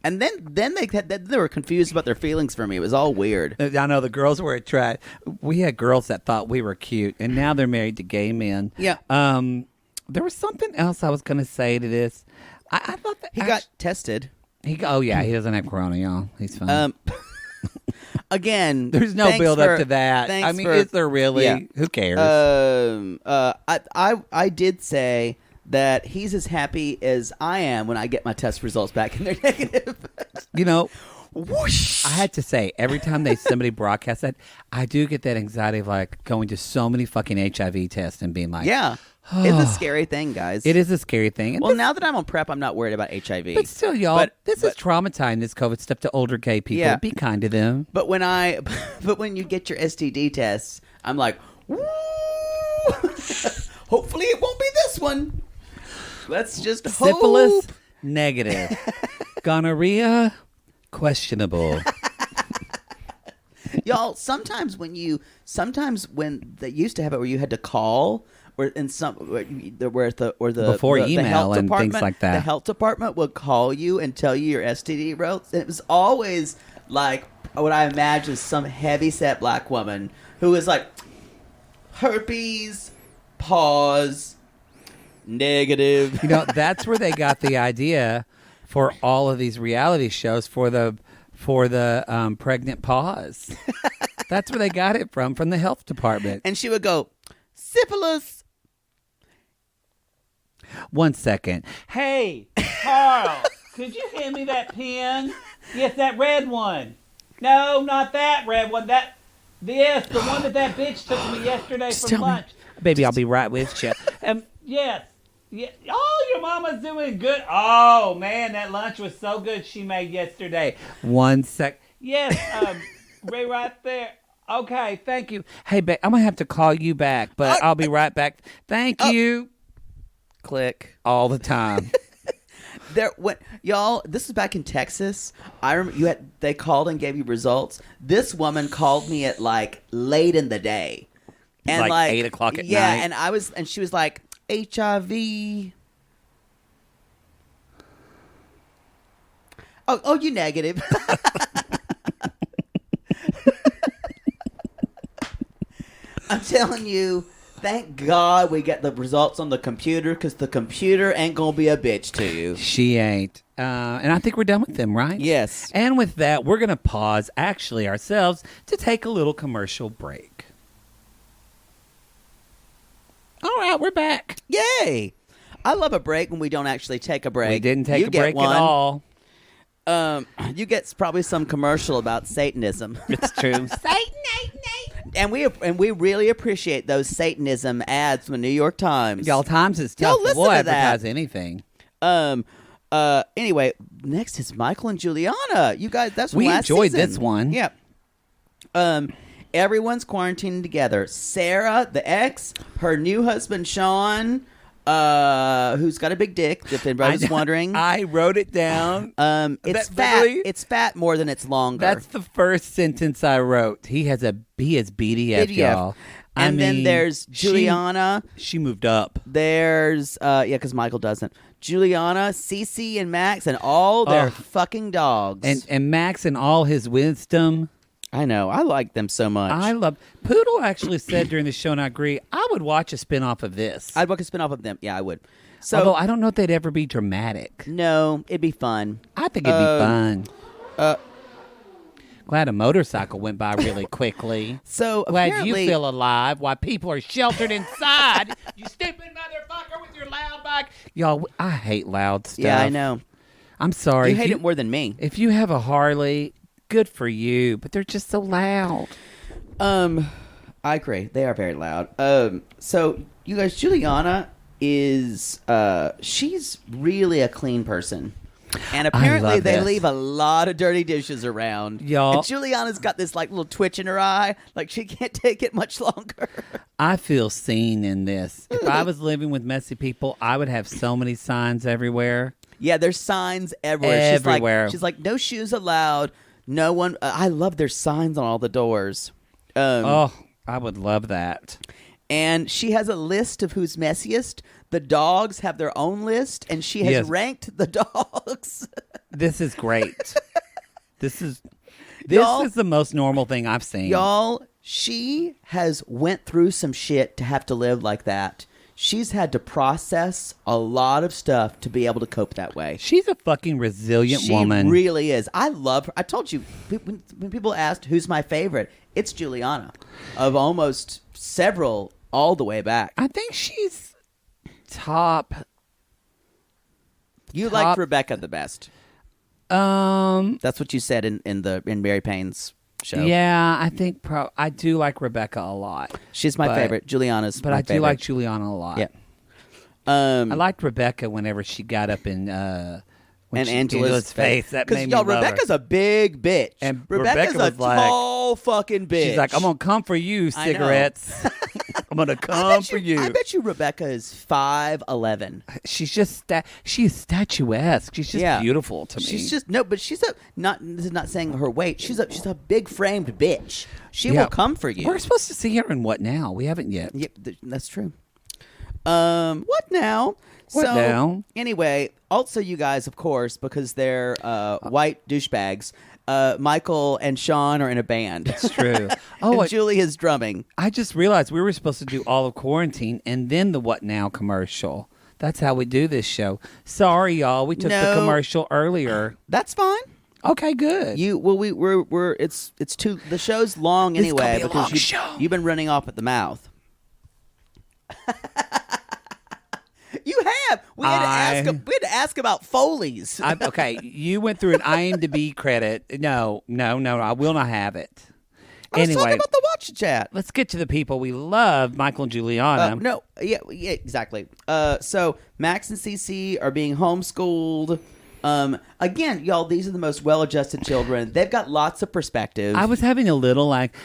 And then they were confused about their feelings for me. It was all weird. I know the girls were attracted. We had girls that thought we were cute, and now they're married to gay men. Yeah. There was something else I was going to say to this. I thought that he got tested. He doesn't have corona, y'all. He's fine. Again, there's no build up to that. I mean, is there really? Yeah. Who cares? I did say that he's as happy as I am when I get my test results back and they're negative. You know, whoosh. I had to say, every time somebody broadcasts that, I do get that anxiety of like going to so many fucking HIV tests and being like, yeah. It's a scary thing, guys. It is a scary thing. And now that I'm on PrEP, I'm not worried about HIV. But still, y'all, this is traumatizing, this COVID stuff, to older gay people. Yeah. Be kind to them. But when you get your STD tests, I'm like, woo! Hopefully it won't be this one. Let's just hope. Syphilis, negative. Gonorrhea, questionable. Y'all, sometimes when they used to have it where you had to call, or in some where before email and things like that, the health department would call you and tell you your STD results. And it was always like what I imagine some heavy-set black woman who was like, herpes, pause, negative. You know, that's where they got the idea for all of these reality shows for the pregnant pause. That's where they got it from the health department. And she would go, syphilis. 1 second. Hey, Carl, could you hand me that pen? Yes, that red one. No, not that red one. The one that bitch took me yesterday from lunch. Baby, I'll be right with you. Yes. Yeah. Oh, your mama's doing good. Oh, man, that lunch was so good she made yesterday. 1 sec. Yes, right there. Okay, thank you. Hey, babe, I'm going to have to call you back, but I'll be right back. Thank you. Click. All the time. Y'all, this is back in Texas. I remember they called and gave you results. This woman called me at like late in the day. And like 8 o'clock at night. Yeah, and she was like, HIV. Oh, you negative. I'm telling you, thank God we get the results on the computer, because the computer ain't going to be a bitch to you. She ain't. And I think we're done with them, right? Yes. And with that, we're going to pause, actually, ourselves, to take a little commercial break. All right, we're back. Yay. I love a break when we don't actually take a break. We didn't take a break at all. You get probably some commercial about Satanism. It's true. And we really appreciate those Satanism ads from the New York Times. Y'all, Times is tough. Listen We'll to advertise that. anything. Anyway, next is Michael and Juliana. You guys, that's we last enjoyed season. this one. Yeah. Everyone's quarantining together. Sarah, the ex, her new husband Sean, who's got a big dick, if anybody's wondering. I wrote it down. It's fat. It's fat more than it's longer. That's the first sentence I wrote. He has BDF, y'all. And then there's Juliana. She moved up. There's because Michael doesn't. Juliana, Cece, and Max, and all their fucking dogs. And Max and all his wisdom. I know. I like them so much. I love Poodle actually said during the show, and I agree, I would watch a spinoff of this. I'd watch a spinoff of them. Yeah, I would. So, Although I don't know if they'd ever be dramatic. No, it'd be fun. I think it'd be fun. Glad a motorcycle went by really quickly. So glad apparently, you feel alive while people are sheltered inside. You stupid motherfucker with your loud bike. Y'all, I hate loud stuff. Yeah, I know. I'm sorry. You hate it more than me. If you have a Harley, good for you, but they're just so loud. I agree. They are very loud. So you guys, Juliana is she's really a clean person. And apparently they leave a lot of dirty dishes around. Y'all. And Juliana's got this like little twitch in her eye, like she can't take it much longer. I feel seen in this. If I was living with messy people, I would have so many signs everywhere. Yeah, there's signs everywhere. Everywhere. She's like, no shoes allowed. No one. I love their signs on all the doors. I would love that. And she has a list of who's messiest. The dogs have their own list, and she has ranked the dogs. This is great. This is the most normal thing I've seen. Y'all, she has went through some shit to have to live like that. She's had to process a lot of stuff to be able to cope that way. She's a fucking resilient woman. She really is. I love her. I told you, when people asked who's my favorite, it's Juliana. Of almost several all the way back. I think she's top. You liked Rebecca the best. That's what you said in Mary Payne's show. Yeah, I think I do like Rebecca a lot. She's my favorite. Juliana's but my I favorite. do like Juliana a lot. Yeah. I liked Rebecca whenever she got up in Angela's face. That made me y'all, love Rebecca's her. a big bitch. And Rebecca's Rebecca was a tall fucking bitch. She's like, I'm gonna come for you, cigarettes. I'm gonna come for you. I bet you Rebecca is 5'11". She's just she's statuesque. She's just beautiful to me. She's just but she's this is not saying her weight. She's a big framed bitch. She will come for you. We're supposed to see her in What Now? We haven't yet. Yep, that's true. What now? What now? Anyway, also you guys, of course, because they're white douchebags, Michael and Sean are in a band. It's true. And Julie is drumming. I just realized we were supposed to do all of quarantine and then the What Now commercial. That's how we do this show. Sorry, y'all. We took the commercial earlier. That's fine. Okay, good. It's too. The show's long anyway because you've been running off at the mouth. You have. We had to ask about Foley's. Okay, you went through an IMDb credit. No, I will not have it. I was talking about the Watch Chat. Let's get to the people we love, Michael and Juliana. Yeah, exactly. So Max and Cece are being homeschooled. Again, y'all, these are the most well-adjusted children. They've got lots of perspective. I was having a little like,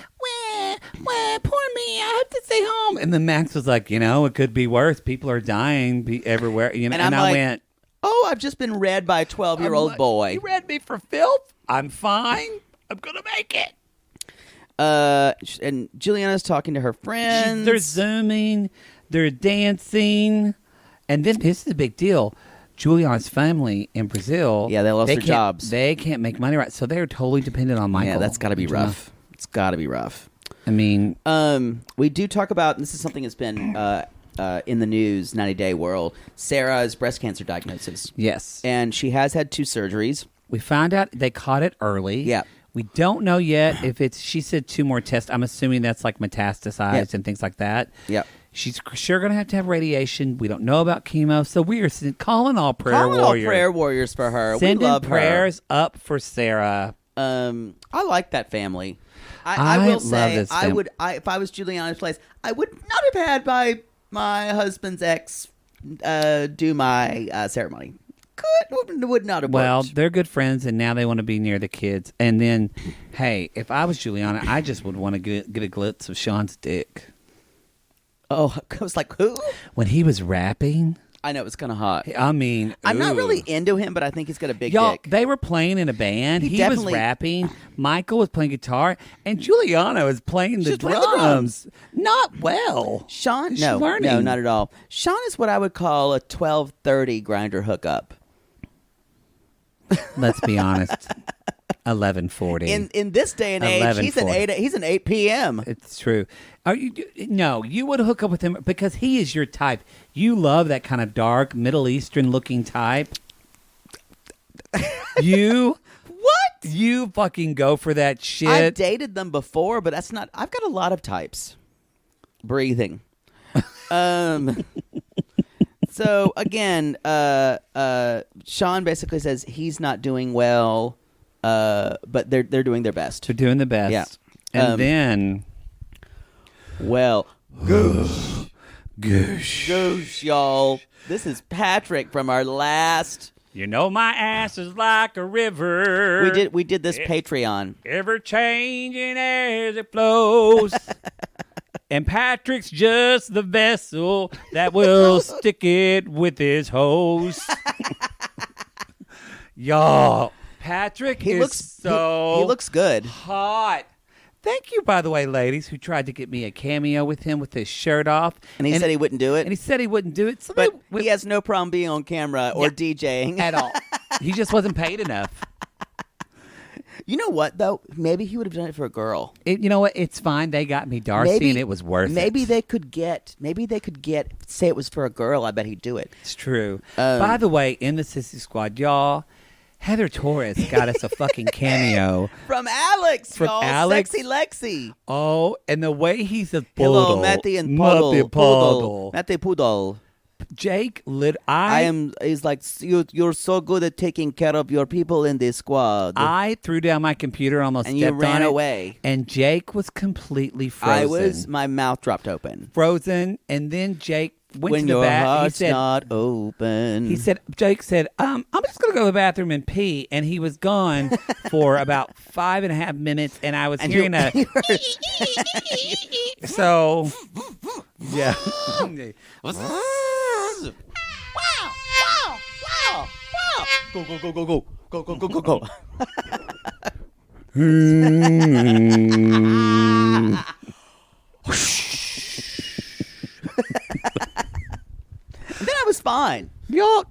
poor me, I have to stay home. And then Max was like, it could be worse. People are dying everywhere. And I went, I've just been read by a 12-year-old boy. You read me for filth? I'm fine. I'm going to make it. And Juliana's talking to her friends. They're Zooming. They're dancing. And then this is a big deal. Juliana's family in Brazil. Yeah, they lost their jobs. They can't make money, right? So they're totally dependent on Michael. Yeah, that's got to be rough. It's got to be rough. I mean, we do talk about, and this is something that's been in the news, 90-day world, Sarah's breast cancer diagnosis. Yes. And she has had 2 surgeries. We found out they caught it early. Yeah. We don't know yet if she said 2 more tests. I'm assuming that's like metastasized and things like that. Yeah. She's sure going to have radiation. We don't know about chemo. So we are calling all prayer warriors for her. Sending we love prayers up for Sarah. I like that family. I will love say, this family. if I was Juliana's place, I would not have had my husband's ex do my ceremony. Would not have worked. Well, they're good friends, and now they want to be near the kids. And then, hey, if I was Juliana, I just would want to get a glimpse of Sean's dick. Oh, I was like, who? When he was rapping. I know, it was kind of hot. I mean, I'm not really into him, but I think he's got a big dick. They were playing in a band. He was rapping. Michael was playing guitar, and Juliana was playing the drums. Not well. Sean, She's learning. No, not at all. Sean is what I would call a 12:30 grinder hookup. Let's be honest. 11:40. In this day and age, he's an 8 p.m. It's true. You would hook up with him because he is your type. You love that kind of dark Middle Eastern looking type. You What? You fucking go for that shit. I've dated them before, but that's not. I've got a lot of types. Breathing. So again, Sean basically says he's not doing well, but they're doing their best. They're doing the best. Yeah. And then, well, goosh, goosh, y'all. This is Patrick from our last. You know my ass is like a river. We did this Patreon. Ever changing as it flows. And Patrick's just the vessel that will stick it with his hose. Y'all, Patrick he looks good. Hot. Thank you, by the way, ladies, who tried to get me a cameo with him with his shirt off. And he said he wouldn't do it. And he said he wouldn't do it. But he has no problem being on camera or DJing. At all. He just wasn't paid enough. You know what, though? Maybe he would have done it for a girl. You know what? It's fine. They got me Darcy, and it was worth it. Maybe they could get, say it was for a girl. I bet he'd do it. It's true. By the way, in the Sissy Squad, y'all, Heather Torres got us a fucking cameo. From Alex, y'all. Alex. Sexy Lexi. Oh, and the way he's a Hello, poodle. Matty and Poodle. Matty Poodle. Jake, he's like, you're so good at taking care of your people in this squad. I threw down my computer, almost and stepped you ran on it, away. And Jake was completely frozen. My mouth dropped open. Frozen, and then Jake went when to the your bathroom. heart's not open. Jake said, I'm just going to go to the bathroom and pee. And he was gone for about 5.5 minutes. And I was hearing a... So, yeah. Wow. Go. Then I was fine. Y'all,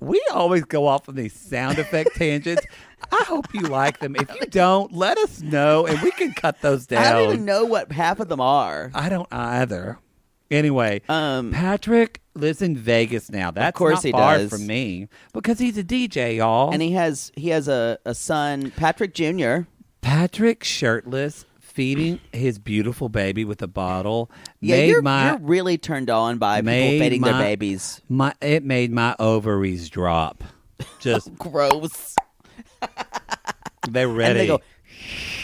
we always go off on these sound effect tangents. I hope you like them. If you don't, let us know, and we can cut those down. I don't even know what half of them are. I don't either. Anyway, Patrick lives in Vegas now. That's of course not he far does. from me because he's a DJ, y'all. And he has a son, Patrick Jr. Patrick shirtless, feeding his beautiful baby with a bottle. Yeah, you're really turned on by people feeding their babies. It made my ovaries drop. Just gross. They're ready. And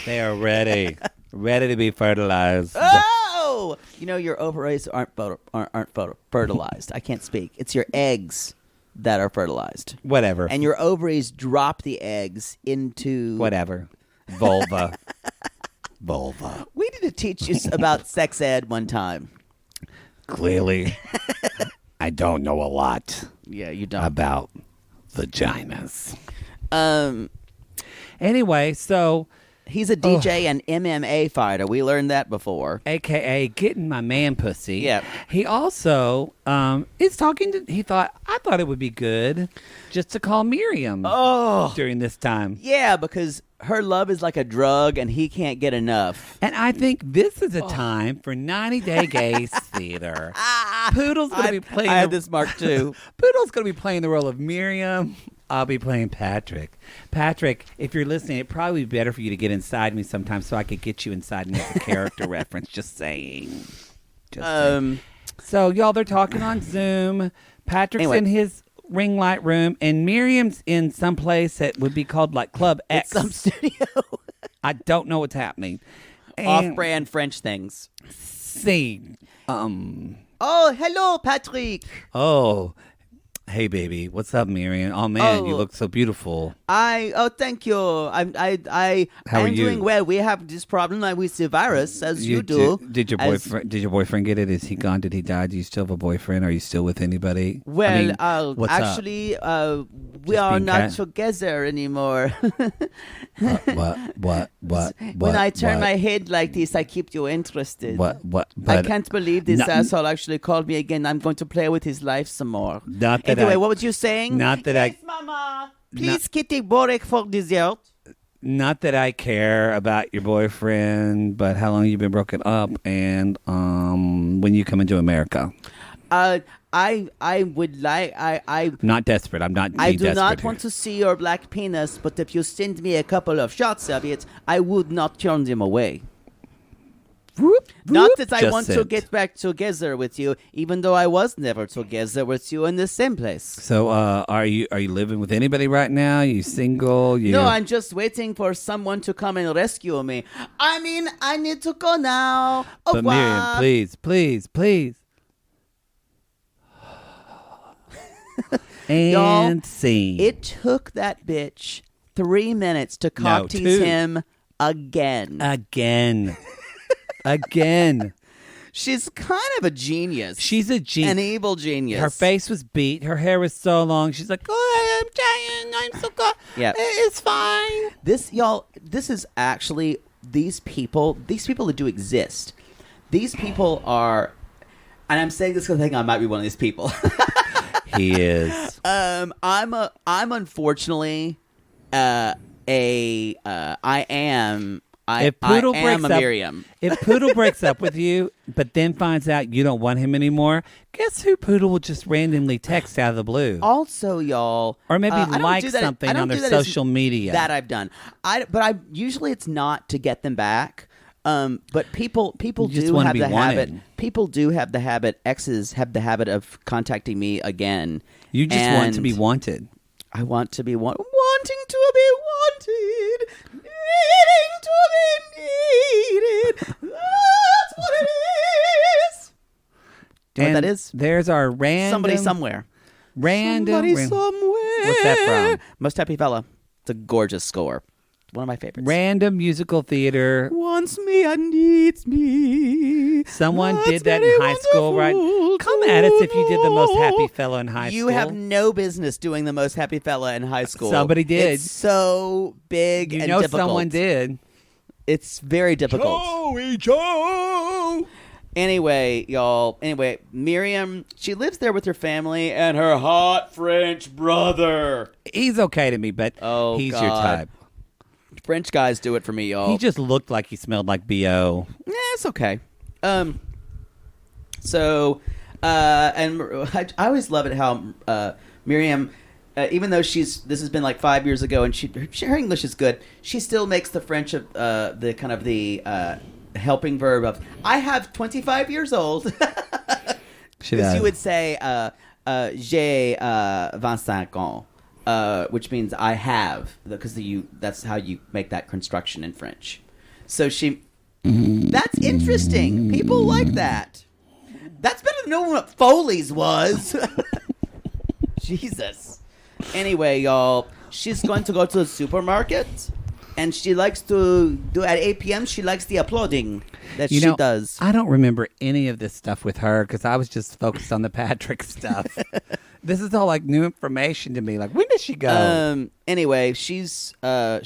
they are ready. Ready to be fertilized. Oh! You know your ovaries aren't fertilized. I can't speak. It's your eggs that are fertilized. Whatever. And your ovaries drop the eggs into... Whatever. Vulva. Vulva. We need to teach you about sex ed one time. Clearly, I don't know a lot. Yeah, you don't. About vaginas. Anyway, so... He's a DJ and MMA fighter. We learned that before. AKA getting my man pussy. Yeah. He also is talking to... I thought it would be good just to call Myriam during this time. Yeah, because her love is like a drug and he can't get enough. And I think this is a time for 90-Day Gays Theater. Poodle's going to be playing... I had this mark too. Poodle's going to be playing the role of Myriam. I'll be playing Patrick. Patrick, if you're listening, it'd probably be better for you to get inside me sometime so I could get you inside me as a character reference. Just saying. So, y'all, they're talking on Zoom. Patrick's in his ring light room, and Miriam's in some place that would be called, like, Club X. Some studio. I don't know what's happening. Off-brand French things. Scene. Oh, hello, Patrick. Oh, hey, baby. What's up, Myriam? Oh, man, you look so beautiful. Thank you. I'm doing well. We have this problem with the virus, as you do. Did your boyfriend get it? Is he gone? Did he die? Do you still have a boyfriend? Are you still with anybody? Well, what's actually, we are not together anymore. What? When I turn my head like this, I keep you interested. What? I can't believe this asshole actually called me again. I'm going to play with his life some more. Anyway, what was you saying? Not that yes, Mama. Please, Kitty Borek for dessert. not that I care about your boyfriend, but how long you've been broken up, and when you come into America. I would like I'm not desperate. I'm not. I being do desperate not here. want to see your black penis, but if you send me a couple of shots of it, I would not turn them away. Not that I Just want to sent. get back together with you, even though I was never together with you in the same place. So, are you living with anybody right now? You single? You... No, I'm just waiting for someone to come and rescue me. I mean, I need to go now. Au But Myriam, revoir. please. And Y'all, scene. It took that bitch 3 minutes to cock tease 2. him again. Again. She's kind of a genius. She's a genius. An evil genius. Her face was beat. Her hair was so long. She's like, oh, I'm trying. I'm so good. Yeah. It's fine. This, y'all, this is actually these people that do exist. These people are, and I'm saying this because I think I might be one of these people. He is. I'm unfortunately, I am If Poodle I breaks am a up, Myriam. If Poodle breaks up with you, but then finds out you don't want him anymore, guess who Poodle will just randomly text out of the blue? Also, y'all, Or maybe I don't like do that- something I don't on their do that as- social media. That I've done. But usually it's not to get them back. But people You just do wanna have be the habit. wanted. People do have the habit. Exes have the habit of contacting me again. You just want to And be wanted. I want to be wanting to be wanted, needing to be needed. That's what it is. You know what that is? There's our random... Somebody somewhere. Random... Somebody somewhere. What's that from? Most Happy Fella. It's a gorgeous score. One of my favorites. Random musical theater. Wants me and needs me. Someone That's did that in very high school, right? wonderful Come at us if you did the most happy fellow in high You school. have no business doing the Most Happy Fella in high school. Somebody did. It's so big You and know difficult. someone did. It's very difficult. Joe! Anyway, y'all. Anyway, Myriam, she lives there with her family and her hot French brother. He's okay to me, but Oh, he's God. your type. French guys do it for me, y'all. He just looked like he smelled like B.O. Yeah, it's okay. So, and I always love it how Myriam, even though this has been like 5 years ago, and her English is good, she still makes the French of the kind of the helping verb of I have 25 years old. She Because does. you would say j'ai 25 ans. Which means I have, because that's how you make that construction in French. So that's interesting. People like that. That's better than knowing what Foley's was. Jesus. Anyway, y'all, she's going to go to the supermarket, and she likes to do at 8 p.m. She likes the applauding that she does. I don't remember any of this stuff with her because I was just focused on the Patrick stuff. This is all like new information to me. Like, when did she go? Anyway, she's having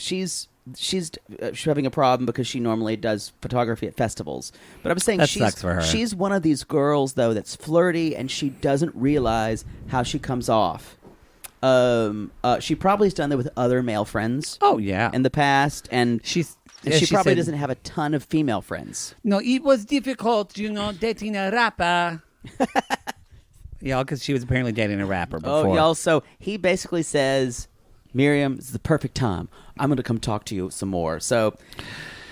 a problem because she normally does photography at festivals. But I was saying That sucks for her. She's one of these girls though that's flirty, and she doesn't realize how she comes off. She probably has done that with other male friends. Oh, yeah. in the past, and She she probably said, doesn't have a ton of female friends. No, it was difficult, dating a rapper. Yeah, because she was apparently dating a rapper before. Oh, y'all! So he basically says, "Myriam, it's the perfect time. I'm going to come talk to you some more." So,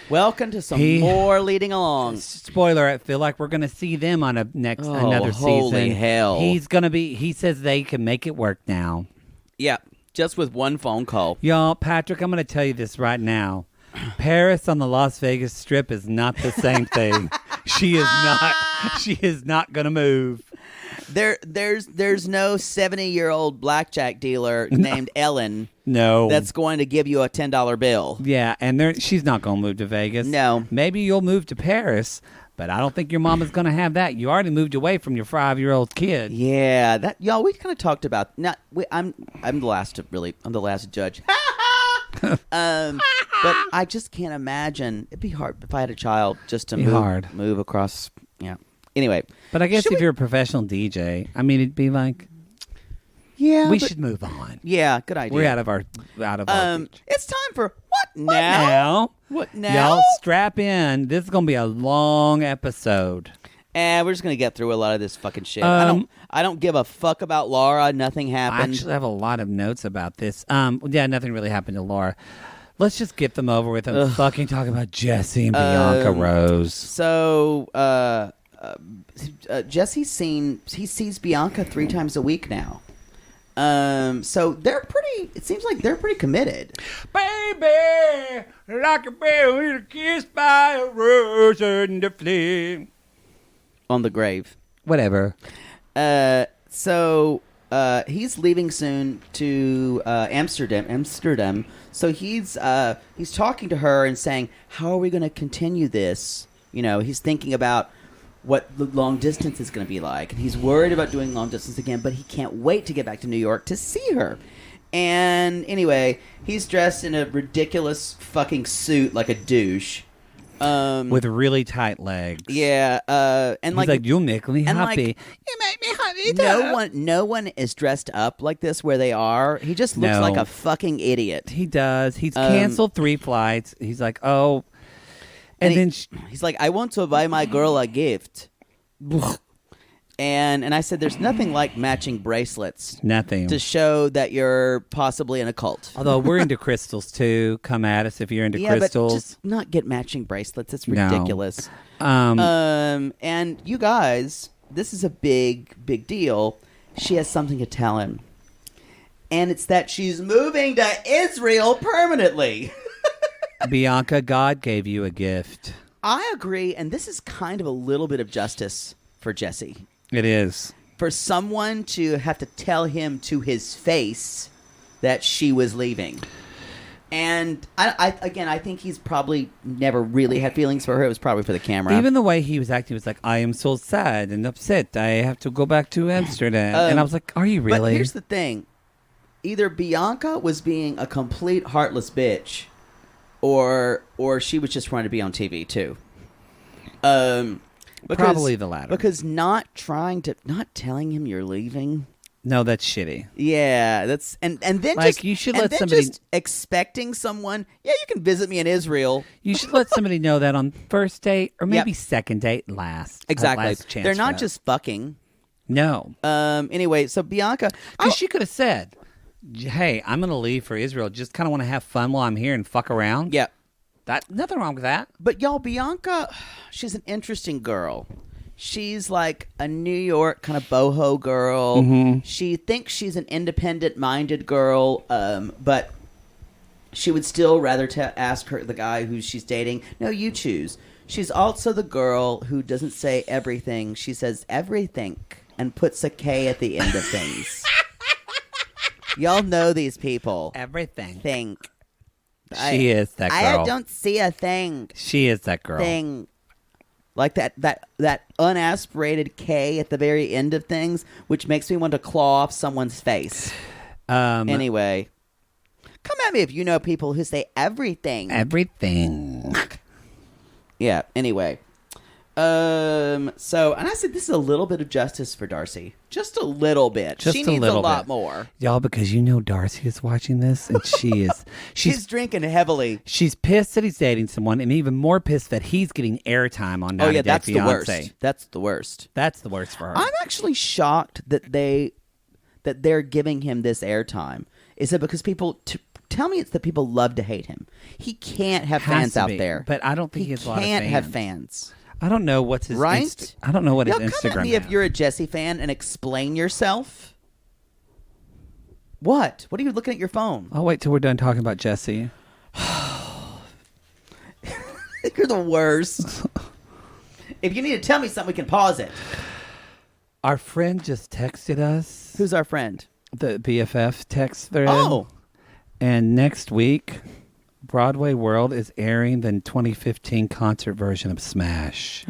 welcome to some more leading along. Spoiler, I feel like we're going to see them on another holy season. hell. He says they can make it work now. Yeah, just with one phone call. Y'all, Patrick, I'm going to tell you this right now. Paris on the Las Vegas Strip is not the same thing. She is not going to move. There's no 70-year-old blackjack dealer named Ellen. No. That's going to give you a $10 bill. Yeah, and she's not going to move to Vegas. No. Maybe you'll move to Paris, but I don't think your mama's going to have that. You already moved away from your 5-year-old kid. Yeah, that y'all. We kind of talked about. I'm the last to really. I'm the last judge. But I just can't imagine. It'd be hard if I had a child just to move across. Yeah. Anyway, But I guess if you're a professional DJ, I mean, it'd be like, yeah, we should move on. Yeah, good idea. We're out of our reach. It's time for What now? What now? Y'all strap in. This is going to be a long episode. And we're just going to get through a lot of this fucking shit. I don't give a fuck about Laura. Nothing happened. I actually have a lot of notes about this. Nothing really happened to Laura. Let's just get them over with and fucking talk about Jesse and Bianca Rose. So, Jesse sees Bianca 3 times a week now. So it seems like they're pretty committed. Baby, like a bear kissed by a rose in the flame. On the grave. Whatever. So he's leaving soon to Amsterdam. So he's talking to her and saying, how are we going to continue this? You know, he's thinking about what the long distance is going to be like. And he's worried about doing long distance again, but he can't wait to get back to New York to see her. And anyway, he's dressed in a ridiculous fucking suit like a douche. With really tight legs. Yeah, and he's like, you make me happy. You make me happy. No one is dressed up like this where they are. He just looks like a fucking idiot. He does. He's canceled 3 flights. He's like, oh, and then he's like, I want to buy my girl a gift. And I said, there's nothing like matching bracelets. Nothing. To show that you're possibly in a cult. Although we're into crystals too. Come at us if you're into crystals. But just not get matching bracelets. It's ridiculous. No. And you guys, this is a big deal. She has something to tell him. And it's that she's moving to Israel permanently. Bianca, God gave you a gift. I agree. And this is kind of a little bit of justice for Jesse. It is. For someone to have to tell him to his face that she was leaving. And I think he's probably never really had feelings for her. It was probably for the camera. Even the way he was acting was like, I am so sad and upset. I have to go back to Amsterdam. And I was like, are you really? But here's the thing. Either Bianca was being a complete heartless bitch or she was just trying to be on TV too. Probably the latter. Because not telling him you're leaving. No, that's shitty. Yeah, that's and then like just you should let somebody just expecting someone. Yeah, you can visit me in Israel. You should let somebody know that on first date or maybe second date, last. Exactly. Last chance They're not just fucking. No. Anyway, so Bianca, because she could have said, "Hey, I'm going to leave for Israel. Just kind of want to have fun while I'm here and fuck around." Yeah. Nothing wrong with that. But y'all, Bianca, she's an interesting girl. She's like a New York kind of boho girl. Mm-hmm. She thinks she's an independent-minded girl, but she would still rather ask the guy who she's dating, no, you choose. She's also the girl who doesn't say everything. She says everything and puts a K at the end of things. Y'all know these people. Everything. Think. She is that girl. I don't see a thing. She is that girl. Thing. Like that unaspirated K at the very end of things, which makes me want to claw off someone's face. Anyway. Come at me if you know people who say everything. Everything. Yeah, anyway. So, and I said this is a little bit of justice for Darcy. Just a little bit. She needs a lot more. Y'all, because you know Darcy is watching this, and she's drinking heavily. She's pissed that he's dating someone, and even more pissed that he's getting airtime on 90 Day that's Fiancé. The worst. That's the worst. That's the worst for her. I'm actually shocked that they're giving him this airtime. Is it because people... Tell me it's that people love to hate him. He can't have fans out there. But I don't think he has a lot of fans. He can't have fans. I don't know what's his right. I don't know what his Come Instagram at me is. if you're a Jesse fan and explain yourself. What? What are you looking at your phone? I'll wait till we're done talking about Jesse. You're the worst. If you need to tell me something, we can pause it. Our friend just texted us. Who's our friend? The BFF text thread. Oh. And next week, Broadway World is airing the 2015 concert version of Smash.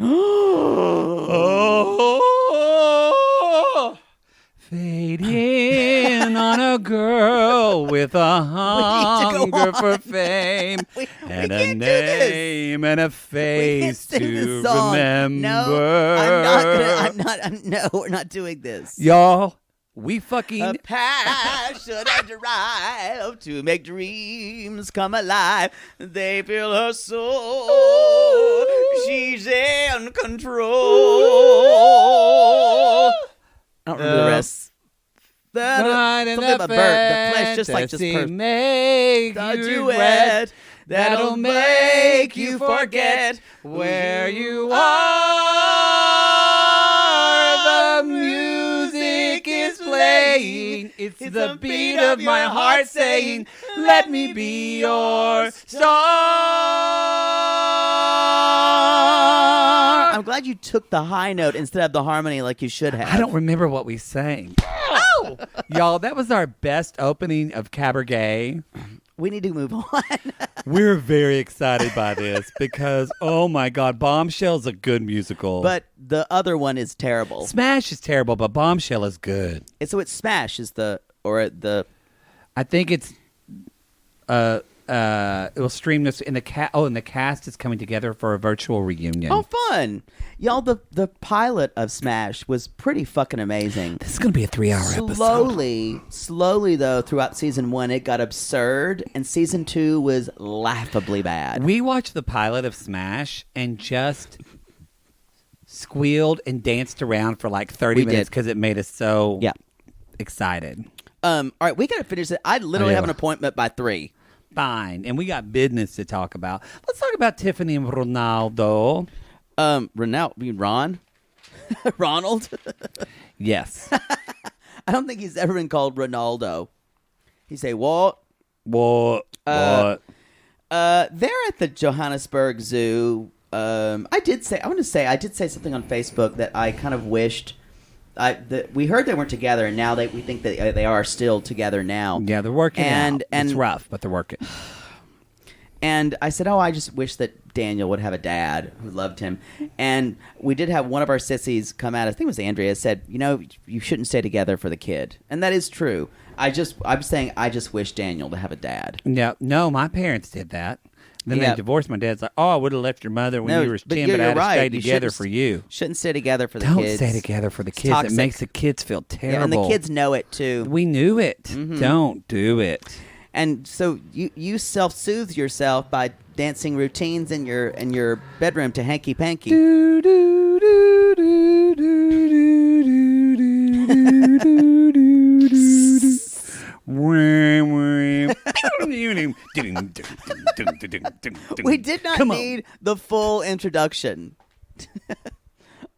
Fading on a girl with a hunger for fame and a name and a face to remember. No, I'm not. No, we're not doing this. Y'all, We fucking A passion and drive to make dreams come alive. They fill her soul. She's in control. I don't remember the rest. Something about bird. The flesh, just like this person. Make The you duet that'll make you forget where you are. The music is playing. It's the beat of my heart saying, let me be your star. I'm glad you took the high note instead of the harmony like you should have. I don't remember what we sang. Y'all, that was our best opening of Cabaret. We need to move on. We're very excited by this because, oh my God, Bombshell's a good musical. But the other one is terrible. Smash is terrible, but Bombshell is good. So it's Smash is the. I think it's it will stream this in the and the cast is coming together for a virtual reunion. Oh, fun. Y'all, the pilot of Smash was pretty fucking amazing. This is going to be a 3-hour episode. Slowly, though, throughout season 1, it got absurd, and season 2 was laughably bad. We watched the pilot of Smash and just squealed and danced around for like 30 minutes because it made us so excited. All right, we got to finish it. I literally have an appointment by 3. Fine, and we got business to talk about. Let's talk about Tiffany and Ronaldo. Ronaldo, you mean Ron? Ronald? Yes. I don't think he's ever been called Ronaldo. He say what? What? They're at the Johannesburg Zoo. I did say something on Facebook that I kind of wished. We heard they weren't together, and now we think that they are still together now. Yeah, they're working out. It's rough, but they're working. And I said, I just wish that Daniel would have a dad who loved him. And we did have one of our sissies come out, I think it was Andrea, said, you shouldn't stay together for the kid. And that is true. I'm saying I just wish Daniel to have a dad. No, my parents did that. Then they divorced. My dad's like, I would have left your mother when you were 10, but I had to stay together for you. Shouldn't stay together for the Don't kids. stay together for the kids. Toxic. It makes the kids feel terrible. Yeah, and the kids know it, too. We knew it. Mm-hmm. Don't do it. And so you self-soothe yourself by dancing routines in your bedroom to Hanky Panky. Do, do, do, do, do, do, do, do, do, do. We did not need the full introduction.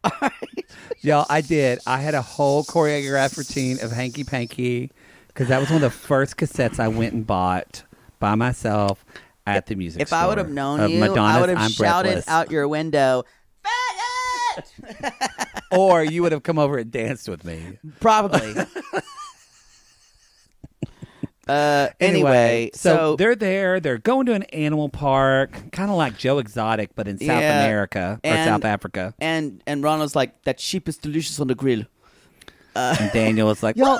All right. Y'all, I did. I had a whole choreographed routine of Hanky Panky because that was one of the first cassettes I went and bought by myself at the music store. If I would have known you, I would have shouted out your window, "Faggot!" Or you would have come over and danced with me. Probably. Anyway, so they're there. They're going to an animal park, kind of like Joe Exotic, but in South America or South Africa. And Ronald's like, that sheep is delicious on the grill. And Daniel was like, y'all,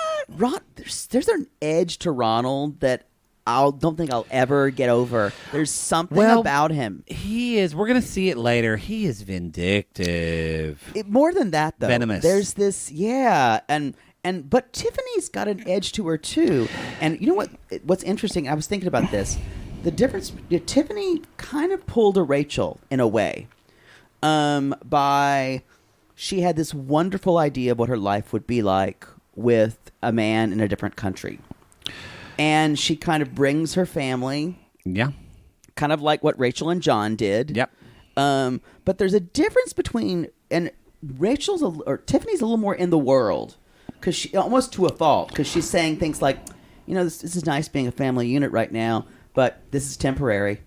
there's an edge to Ronald that I don't think I'll ever get over. There's something about him. He is. We're going to see it later. He is vindictive. More than that, though. Venomous. There's this, but Tiffany's got an edge to her too. And you know what? What's interesting? I was thinking about this. The difference. Tiffany kind of pulled a Rachel in a way. She had this wonderful idea of what her life would be like with a man in a different country, and she kind of brings her family. Yeah. Kind of like what Rachel and John did. Yep. But there's a difference between Tiffany's a little more in the world. Because she almost to a fault, because she's saying things like, this is nice being a family unit right now, but this is temporary.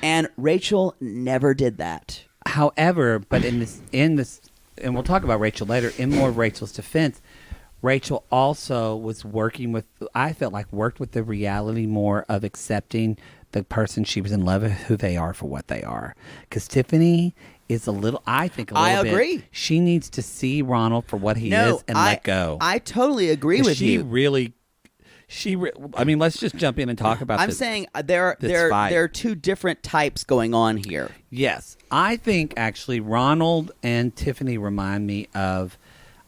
And Rachel never did that. However, but in this, and we'll talk about Rachel later. In more of Rachel's defense, Rachel also was worked with the reality more of accepting the person she was in love with, who they are for what they are. Because Tiffany is a little bit. I agree. She needs to see Ronald for what he is and let go. I totally agree with you. I mean, let's just jump in and talk about I'm saying there are two different types going on here. Yes. I think actually Ronald and Tiffany remind me of,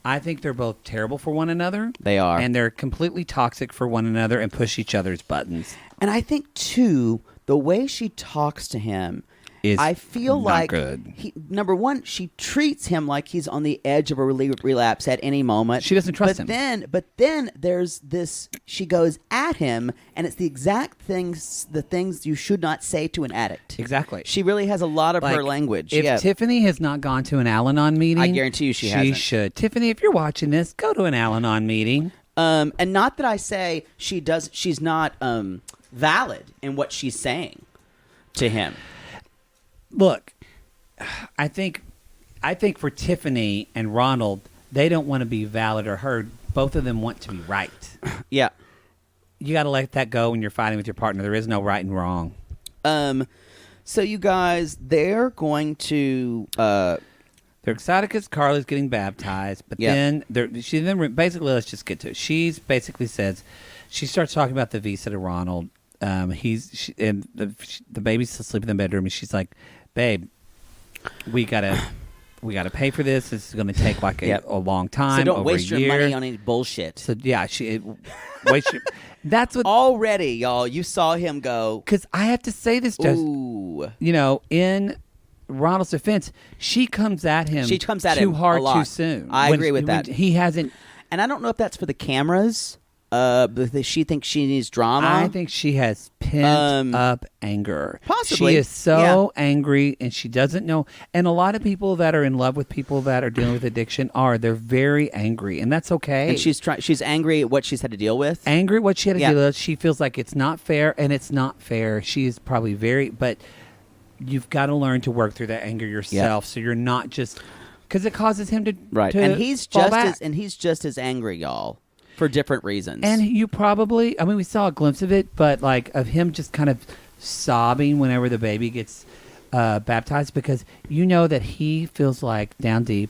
I think they're both terrible for one another. They are. And they're completely toxic for one another and push each other's buttons. And I think, too, the way she talks to him, I feel not like good. Number one, she treats him like he's on the edge of a relapse at any moment. She doesn't trust him. But then there's this. She goes at him, and it's the exact things, the things you should not say to an addict. Exactly. She really has a lot of her language. If Tiffany has not gone to an Al-Anon meeting, I guarantee you she hasn't. She should. Tiffany, if you're watching this, go to an Al-Anon meeting. And not that I say she's not valid in what she's saying to him. Look, I think for Tiffany and Ronald, they don't want to be valid or heard. Both of them want to be right. Yeah. You got to let that go when you're fighting with your partner. There is no right and wrong. So you guys, they're going to... they're excited because Carla's getting baptized, but then basically, let's just get to it. She basically says, she starts talking about the visa to Ronald. And the baby's asleep in the bedroom, and she's like, "Babe, we gotta pay for this. This is going to take like a long time. So don't over waste a your year. money on any bullshit." So yeah, waste your. That's what already, y'all. You saw him go. Because I have to say this, Jess. Ooh. In Ronald's defense, she comes at him. She comes at too him hard a lot. too soon. I agree with that. He hasn't. And I don't know if that's for the cameras. Because she thinks she needs drama. I think she has pent up anger. Possibly. She is so angry, and she doesn't know. And a lot of people that are in love with people that are dealing with addiction they're very angry, and that's okay. And she's angry at what she's had to deal with. Angry at what she had to deal with. She feels like it's not fair, and it's not fair. She is probably but you've got to learn to work through that anger yourself, so you're not just because it causes him to and he's fall back. he's just as angry, y'all. For different reasons. And you probably, we saw a glimpse of it, but of him just kind of sobbing whenever the baby gets baptized because you know that he feels like down deep,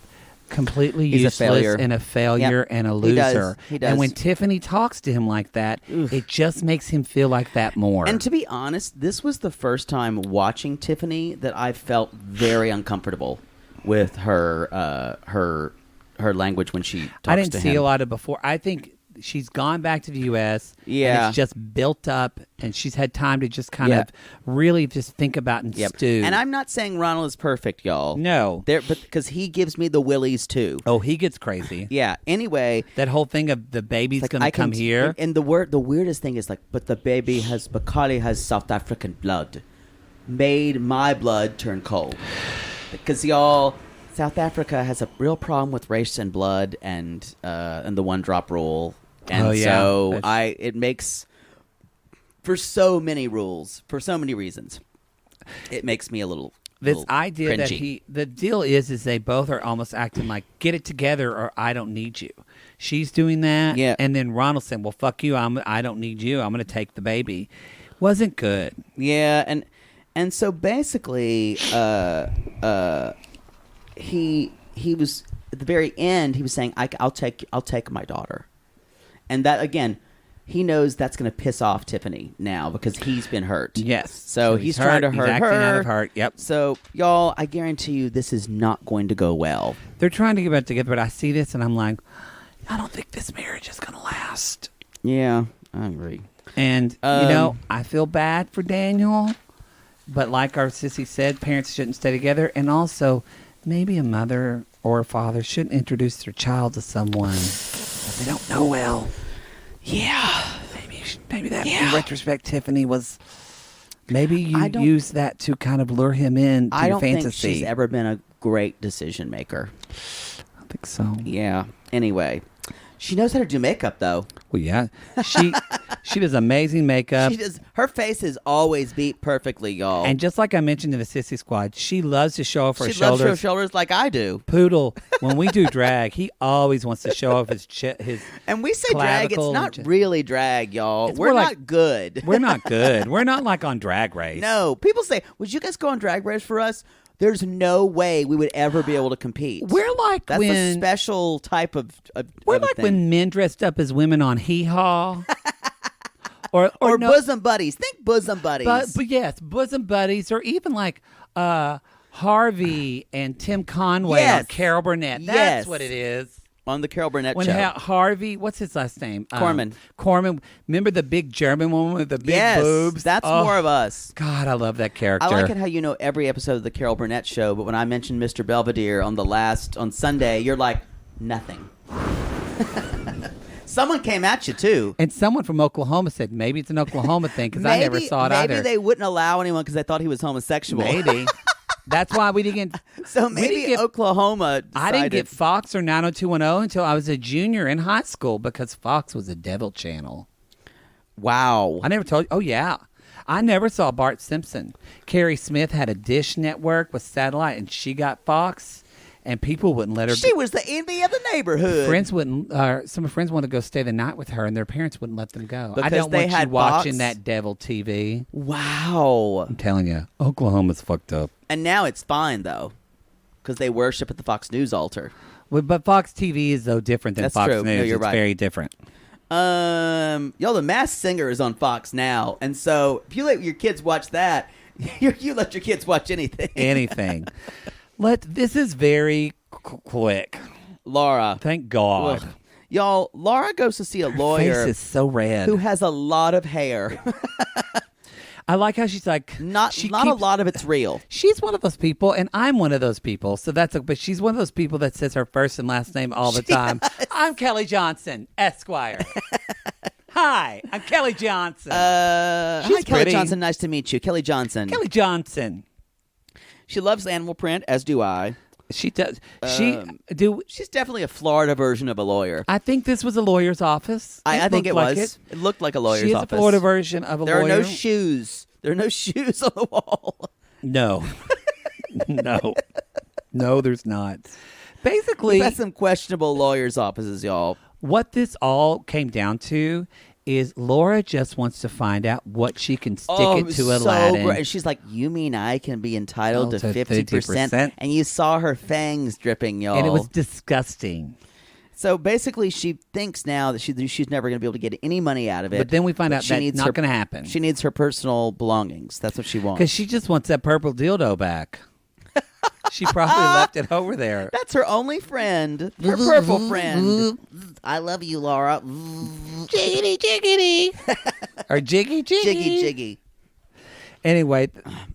completely useless and a failure and a loser. He does. And when Tiffany talks to him like that, it just makes him feel like that more. And to be honest, this was the first time watching Tiffany that I felt very uncomfortable with her language when she talks to him. I didn't see a lot of before. I think she's gone back to the U.S. and it's just built up, and she's had time to just kind of really just think about and stew. And I'm not saying Ronald is perfect, y'all. No. But because he gives me the willies, too. Oh, he gets crazy. Yeah. Anyway. That whole thing of the baby's going to come here. And the weirdest thing is but the baby Bakali has South African blood. Made my blood turn cold. Because, y'all... South Africa has a real problem with race and blood and the one drop rule, and so it makes for so many reasons. It makes me a little idea cringy. that the deal is they both are almost acting like get it together or I don't need you. She's doing that, and then Ronald's saying, "Well, fuck you, I don't need you. I'm going to take the baby." Wasn't good. Yeah, and so basically, he was at the very end. He was saying, "I'll take my daughter," and that again, he knows that's going to piss off Tiffany now because he's been hurt. Yes, so he's trying to hurt her. Acting out of hurt. Yep. So y'all, I guarantee you, this is not going to go well. They're trying to get back together, but I see this and I'm like, I don't think this marriage is going to last. Yeah, I agree. And I feel bad for Daniel, but like our sissy said, parents shouldn't stay together, and also. Maybe a mother or a father shouldn't introduce their child to someone that they don't know well. Yeah. Maybe that in retrospect, Tiffany was... Maybe you use that to kind of lure him in to your fantasy. I don't think she's ever been a great decision maker. I think so. Yeah. Anyway. She knows how to do makeup, though. Well, yeah. She does amazing makeup. Her face is always beat perfectly, y'all. And just like I mentioned in the Sissy Squad, she loves to show off her shoulders. She loves to show shoulders like I do. Poodle, when we do drag, he always wants to show off his And we say drag, it's not really drag, y'all. We're not good. We're not good. We're not like on Drag Race. No. People say, would you guys go on Drag Race for us? There's no way we would ever be able to compete. We're like that's a special type of we're like thing. When men dressed up as women on Hee Haw. or bosom buddies. Think bosom buddies. But yes, bosom buddies, or even like Harvey and Tim Conway on Carol Burnett. That's what it is. On the Carol Burnett When show. Harvey, what's his last name? Corman. Corman. Remember the big German woman with the big Yes, boobs? that's More of Us. God, I love that character. I like it how you know every episode of the Carol Burnett show, but when I mentioned Mr. Belvedere on Sunday, you're like, nothing. Someone came at you, too. And someone from Oklahoma said maybe it's an Oklahoma thing because I never saw it either. Maybe they wouldn't allow anyone because they thought he was homosexual. Maybe. That's why we didn't get... So maybe Oklahoma decided. I didn't get Fox or 90210 until I was a junior in high school because Fox was a devil channel. Wow. I never told you. Oh, yeah. I never saw Bart Simpson. Carrie Smith had a Dish network with satellite, and she got Fox, and people wouldn't let her. She was the envy of the neighborhood. Friends wouldn't. Some friends wanted to go stay the night with her, and their parents wouldn't let them go. Because I don't they want had you watching Fox? that devil TV. Wow. I'm telling you, Oklahoma's fucked up. And now it's fine, though, because they worship at the Fox News altar. Well, but Fox TV is though different than That's Fox true. News. No, you're It's right. very different. Y'all, The Masked Singer is on Fox now, and so if you let your kids watch that, you let your kids watch anything. Anything. This is very quick. Laura, Thank God. ugh. Y'all, Laura goes to see a Her lawyer face is so red. who has a lot of hair. I like how she's like Not a lot of it's real. She's one of those people, and I'm one of those people. So but she's one of those people that says her first and last name all the time. I'm Kelly Johnson, Esquire. Hi, I'm Kelly Johnson. Hi, She's Kelly pretty. Johnson. Nice to meet you, Kelly Johnson. Kelly Johnson. She loves animal print, as do I. She does. She's definitely a Florida version of a lawyer. I think this was a lawyer's office. I think it looked like was. It looked like a lawyer's She is office. a Florida version of a There lawyer. are no shoes. There are no shoes on the wall. No. No, there's not. Basically, We've had some questionable lawyers' offices, y'all. what this all came down to is Laura just wants to find out what she can stick it to so Aladin. great. And she's like, you mean I can be entitled to To 50%? 50%? And you saw her fangs dripping, y'all. And it was disgusting. So basically, she thinks now that she's never going to be able to get any money out of it. But then we find out she that's needs not her- going to happen. She needs her personal belongings. That's what she wants. Because she just wants that purple dildo back. She probably left it over there. That's her only friend, her purple friend. I love you, Laura. Jiggity, jiggity. Or jiggy, jiggy. Jiggy, jiggy. Anyway,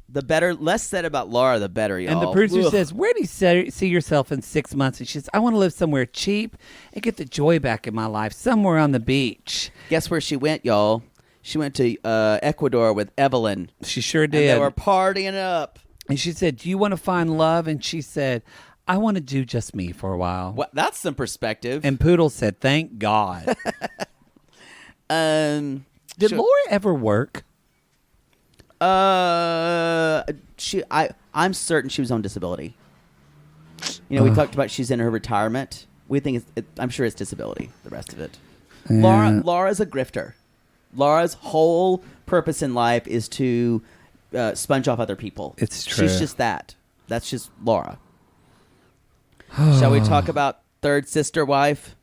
The better, less said about Laura, the better, y'all. and the producer Ugh. says, where do you see yourself in 6 months? And she says, I want to live somewhere cheap and get the joy back in my life, somewhere on the beach. Guess where she went, y'all? She went to Ecuador with Evelin. She sure And did. they were partying up. And she said, do you want to find love? And she said, I want to do just me for a while. What? That's some perspective. And Poodle said, thank God. Did Did Laura ever work? I'm certain she was on disability. You know, we talked about she's in her retirement. We think I'm sure it's disability. The rest of it. Yeah. Laura's a grifter. Laura's whole purpose in life is to sponge off other people. It's true. She's just that. That's just Laura. Shall we talk about third sister wife,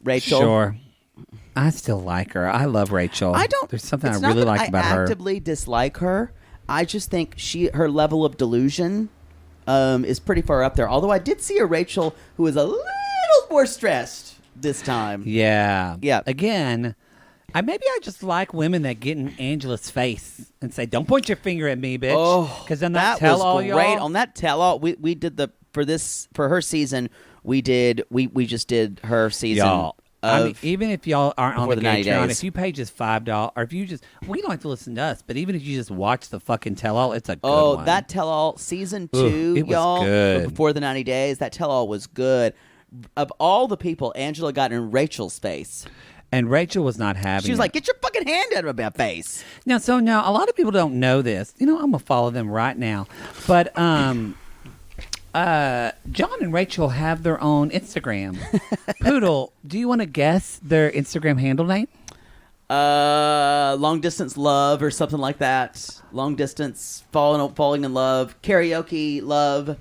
Rachel? Sure. I still like her. I love Rachel. I don't. There's something I it's not really that like about I her. actively dislike her. I just think her level of delusion is pretty far up there. Although I did see a Rachel who was a little more stressed this time. Yeah. Yeah. Again, maybe I just like women that get in Angela's face and say, "Don't point your finger at me, bitch." Oh, because then that tell was all great. y'all. On that tell all, we did for her season. We just did her season. Y'all. I mean, Of, even if y'all aren't on before the the 90 Patreon, days. if you pay just $5, or if you just, you don't have to listen to us, but even if you just watch the fucking tell-all, it's a good one. that tell all season Ugh, 2, it was y'all. good. Before the 90 days, that tell all was good. Of all the people, Angela got in Rachel's face. And Rachel was not having She was it. like, "Get your fucking hand out of my face." Now, a lot of people don't know this. I'm going to follow them right now. But John and Rachel have their own Instagram. Poodle, do you want to guess their Instagram handle name? Long distance love or something like that. Long distance falling in love. Karaoke love.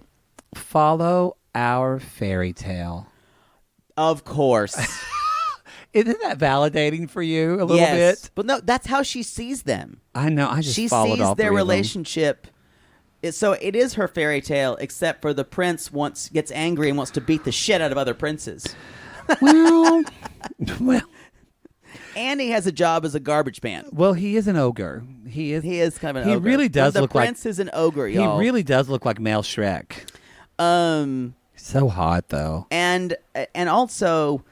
Follow Our Fairy Tale. Of course. Isn't that validating for you a little Yes. bit? But no, that's how she sees them. I know. I just She followed sees all their three of them. relationship So it is her fairy tale, except for the prince gets angry and wants to beat the shit out of other princes. Well, And he has a job as a garbage man. well, he is an ogre. He is kind of an ogre. He really does look the like prince is an ogre, y'all. He really does look like male Shrek. So hot though. And also,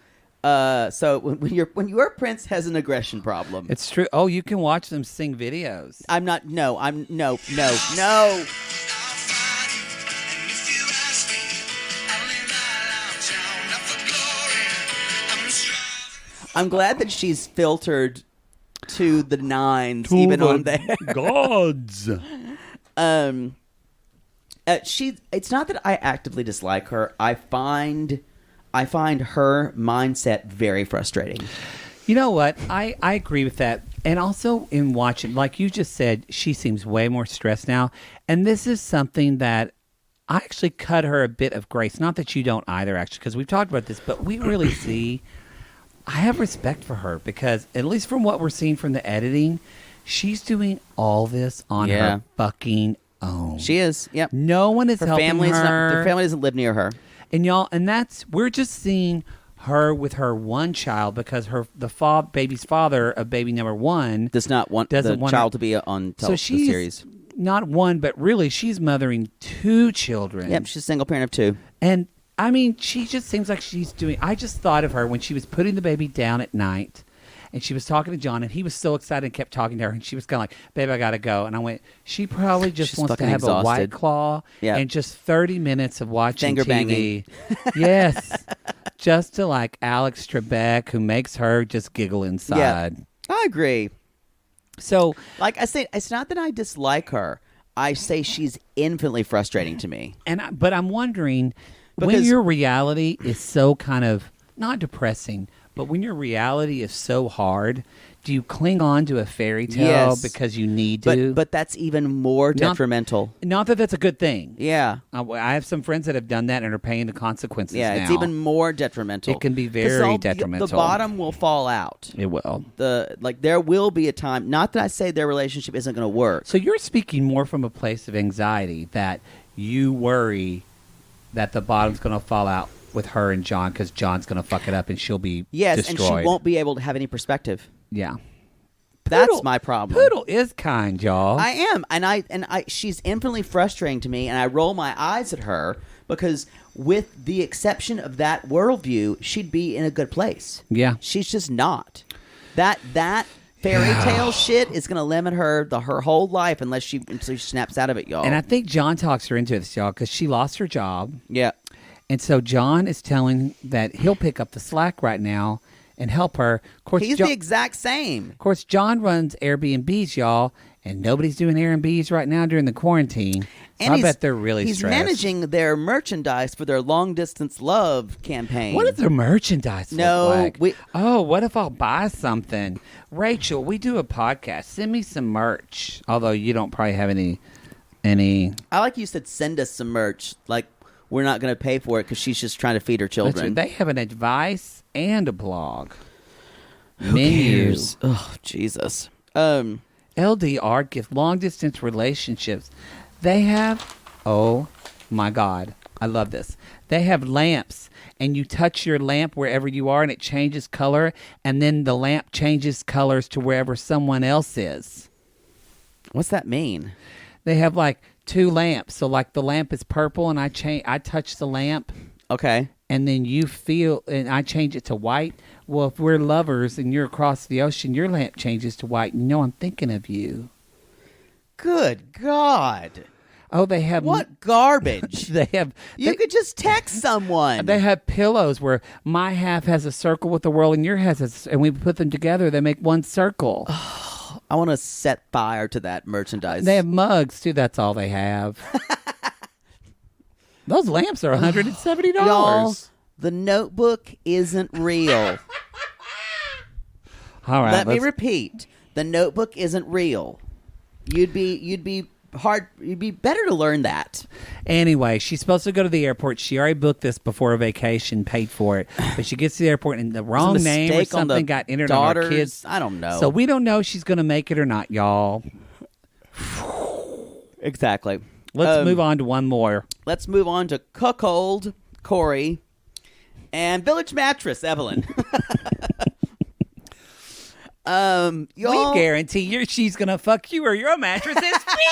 so when your prince has an aggression problem, It's true. Oh, you can watch them sing videos. no. I'm glad that she's filtered to the nines, even on there. Gods. It's not that I actively dislike her. I find her mindset very frustrating. You know what? I agree with that. And also in watching, like you just said, she seems way more stressed now. And this is something that I actually cut her a bit of grace. Not that you don't either, actually, because we've talked about this, but we really see... I have respect for her because, at least from what we're seeing from the editing, she's doing all this on her fucking own. She is. Yep. No one is helping her. Her family doesn't live near her. And y'all, we're just seeing her with her one child because the baby's father of baby number one doesn't want the child to be on the series. Not one, but really, she's mothering two children. Yep, she's a single parent of two. And I mean, she just seems like she's doing... I just thought of her when she was putting the baby down at night, and she was talking to John, and he was so excited and kept talking to her, and she was kind of like, babe, I got to go. And I went, she probably just wants to have a White Claw and just 30 minutes of watching Finger TV. banging. Yes. Just to like Alex Trebek, who makes her just giggle inside. Yeah, I agree. So... Like I say, it's not that I dislike her. I say she's infinitely frustrating to me. But I'm wondering... when your reality is so kind of, not depressing, but when your reality is so hard, do you cling on to a fairy tale because you need to? But that's even more detrimental. Not that that's a good thing. Yeah. I have some friends that have done that and are paying the consequences now. It's even more detrimental. It can be very detrimental. The bottom will fall out. It will. There will be a time, not that I say their relationship isn't going to work. So you're speaking more from a place of anxiety that you worry that the bottom's going to fall out with her and John because John's going to fuck it up and she'll be destroyed. And she won't be able to have any perspective. Yeah. That's my problem. Poodle is kind, y'all. I am. And she's infinitely frustrating to me, and I roll my eyes at her because with the exception of that worldview, she'd be in a good place. Yeah. She's just not. That fairy tale shit is going to limit her her whole life until she snaps out of it, y'all. And I think John talks her into this, y'all, because she lost her job. Yeah. And so John is telling that he'll pick up the slack right now and help her. Of course, he's the exact same. Of course, John runs Airbnbs, y'all, and nobody's doing Airbnbs right now during the quarantine. So I bet they're really stressed. He's managing their merchandise for their long-distance love campaign. What does their merchandise look like? No. What if I'll buy something? Rachel, we do a podcast. Send me some merch. Although you don't probably have any. I like you said send us some merch. Like, we're not going to pay for it because she's just trying to feed her children. They have an advice and a blog. Menus. Oh, Jesus. LDR gives long-distance relationships. They have, oh my God, I love this. They have lamps, and you touch your lamp wherever you are, and it changes color, and then the lamp changes colors to wherever someone else is. What's that mean? They have like two lamps. So like the lamp is purple, and I touch the lamp. Okay. And then you feel, and I change it to white. Well, if we're lovers and you're across the ocean, your lamp changes to white. You know I'm thinking of you. Good God. Oh, they have... What garbage? You could just text someone. They have pillows where my half has a circle with the world and your has and we put them together. They make one circle. I want to set fire to that merchandise. They have mugs, too. That's all they have. Those lamps are $170. Y'all, the Notebook isn't real. All right. Let me repeat. The Notebook isn't real. You'd be better to learn that. Anyway, she's supposed to go to the airport. She already booked this before a vacation, paid for it. But she gets to the airport and the wrong name or something got entered on her kids. I don't know. So we don't know if she's going to make it or not, y'all. Exactly. Let's move on to one more. Let's move on to Cuckold Corey and Village Mattress Evelyn. We Y'all, guarantee she's gonna fuck you or your mattress is free.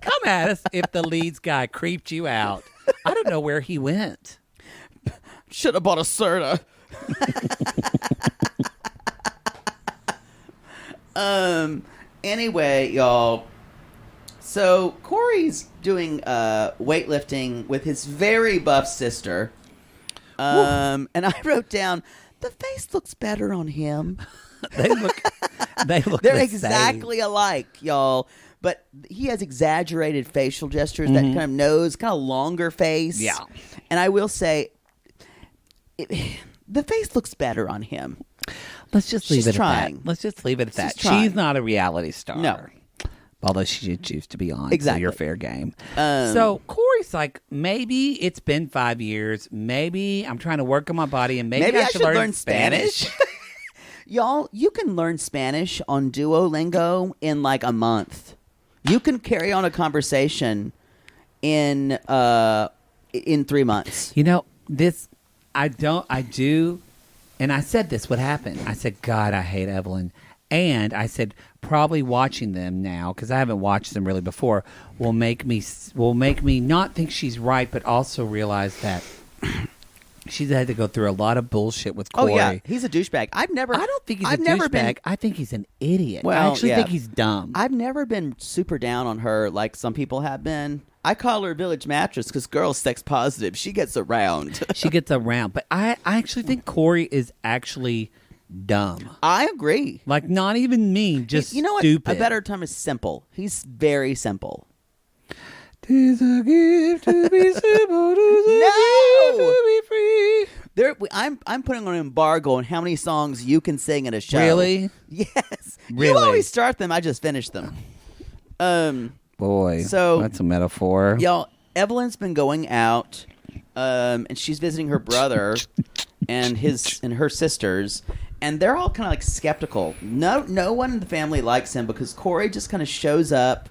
Come at us if the Leeds guy creeped you out. I don't know where he went. should have bought a Serta. Anyway, y'all. So Corey's doing weightlifting with his very buff sister. And I wrote down, the face looks better on him. They look They're the exactly same. alike, y'all. But he has exaggerated facial gestures, that kind of nose, kind of longer face. Yeah. And I will say, the face looks better on him. Let's just leave She's it trying. at that. Let's just leave it at that. trying. She's not a reality star. No. Although she did choose to be on. Exactly. So you're fair game. So Corey's like, maybe it's been 5 years. Maybe I'm trying to work on my body and maybe I should learn Spanish. Y'all, you can learn Spanish on Duolingo in like a month. You can carry on a conversation in 3 months. You know, I do, and I said this would happen. I said, God, I hate Evelyn. And I said, probably watching them now, because I haven't watched them really before, will make me not think she's right, but also realize that she's had to go through a lot of bullshit with Corey. Oh yeah, he's a douchebag. I don't think he's a douchebag. I think he's an idiot. Well, I actually yeah. think he's dumb. I've never been super down on her like some people have been. I call her Village Mattress because girl's sex positive. She gets around. She gets around. But I actually think Corey is actually dumb. I agree. Like, not even mean, just you know what? stupid. A better term is simple. He's very simple. 'Tis a gift to be simple, 'tis a No! gift to be free. I'm putting on an embargo on how many songs you can sing at a show. Really? Yes. Really? You always start them. I just finished them. Boy, So- that's a metaphor. Y'all, Evelyn's been going out, and she's visiting her brother and her sisters, and they're all kind of like skeptical. No one in the family likes him because Corey just kind of shows up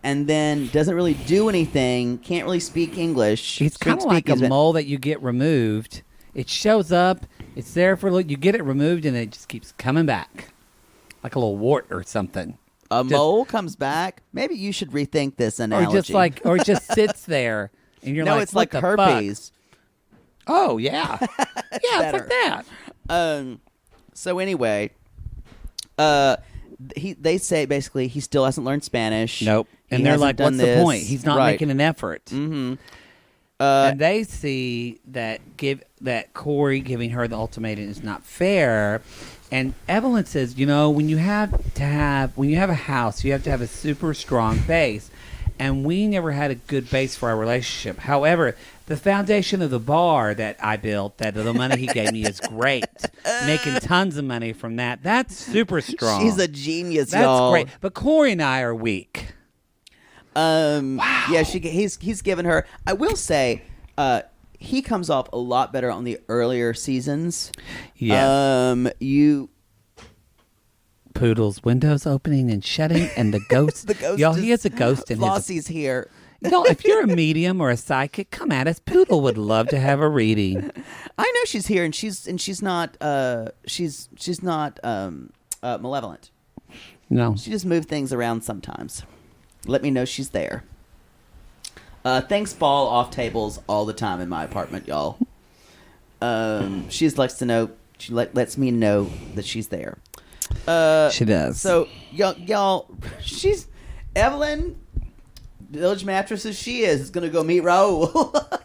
and then doesn't really do anything, can't really speak English. He's kind of like a mole that you get removed. It shows up, it's there for a look, you get it removed, and it just keeps coming back. Like a little wart or something. A mole comes back. Maybe you should rethink this analogy. Or it just sits there, and you're no, like, it's what like the herpes. fuck? Oh, yeah. Yeah, it's like better. that. So anyway, they say basically he still hasn't learned Spanish. Nope. And He they're hasn't like, done what's the this. point? He's not Right. making an effort. Mm-hmm. And they see that Corey giving her the ultimatum is not fair. And Evelyn says, when you have a house, you have to have a super strong base. And we never had a good base for our relationship. However, the foundation of the bar that I built, that the money he gave me is great. Making tons of money from that. That's super strong. She's a genius, That's y'all. great. But Corey and I are weak. Wow. Yeah, he's given her. I will say, he comes off a lot better on the earlier seasons. Yeah. Poodle's windows opening and shutting, and the ghost. The ghost. Y'all, he has a ghost in his. Flossie's here. If you're a medium or a psychic, come at us. Poodle would love to have a reading. I know she's here, and she's not malevolent. No. She just moves things around sometimes. Let me know she's there. Things fall off tables all the time in my apartment, y'all. She likes to know. She lets me know that she's there. She does. So y'all, she's Evelyn. Village Mattress as she is going to go meet Raul,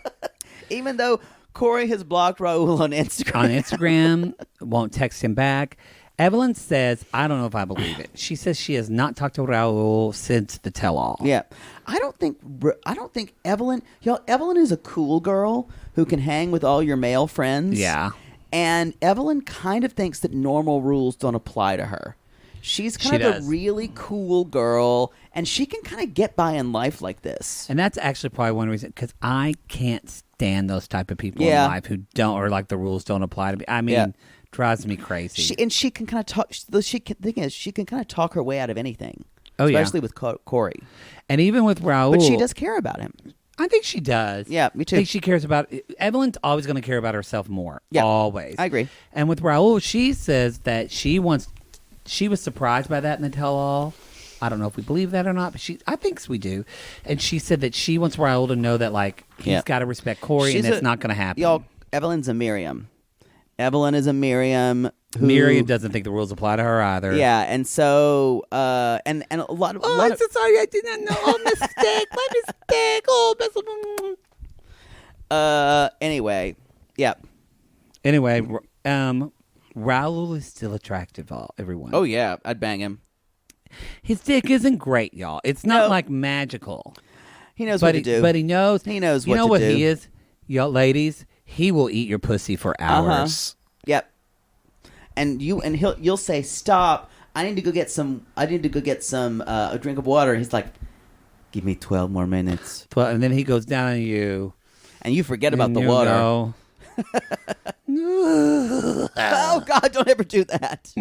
even though Corey has blocked Raul on Instagram. On Instagram, won't text him back. Evelyn says, I don't know if I believe it. She says she has not talked to Raul since the tell-all. Yeah, I don't think Evelyn. Y'all, Evelyn is a cool girl who can hang with all your male friends. Yeah. And Evelyn kind of thinks that normal rules don't apply to her. She's kind of does. a really cool girl, and she can kind of get by in life like this. And that's actually probably one reason, because I can't stand those type of people Yeah. in life who don't, or like the rules don't apply to me. I mean, Yeah. Drives me crazy. She can kind of talk. The thing is, she can kind of talk her way out of anything. Oh, especially with Corey. And even with Raul. But she does care about him. I think she does. Yeah, me too. I think she cares about... Evelyn's always going to care about herself more. Yeah, always. I agree. And with Raul, she says that she was surprised by that in the tell-all. I don't know if we believe that or not, but I think we do. And she said that she wants Raul to know that, like, he's got to respect Corey, and it's not going to happen. Y'all, Evelyn's a Myriam. Evelyn is a Myriam. Myriam doesn't think the rules apply to her either. Yeah, and so and a lot of. I'm so sorry, I did not know. Oh, mistake, my mistake. Oh, anyway, yeah. Anyway, Raul is still attractive, everyone. Oh yeah, I'd bang him. His dick isn't great, y'all. It's not like magical. He knows what to do. But he knows. He knows you what know to what do. he is, y'all ladies. He will eat your pussy for hours. Yep. And you'll say, "Stop! I need to go get some. a drink of water." And he's like, "Give me 12 more minutes." And then he goes down on you, and you forget about the water. Oh God! Don't ever do that.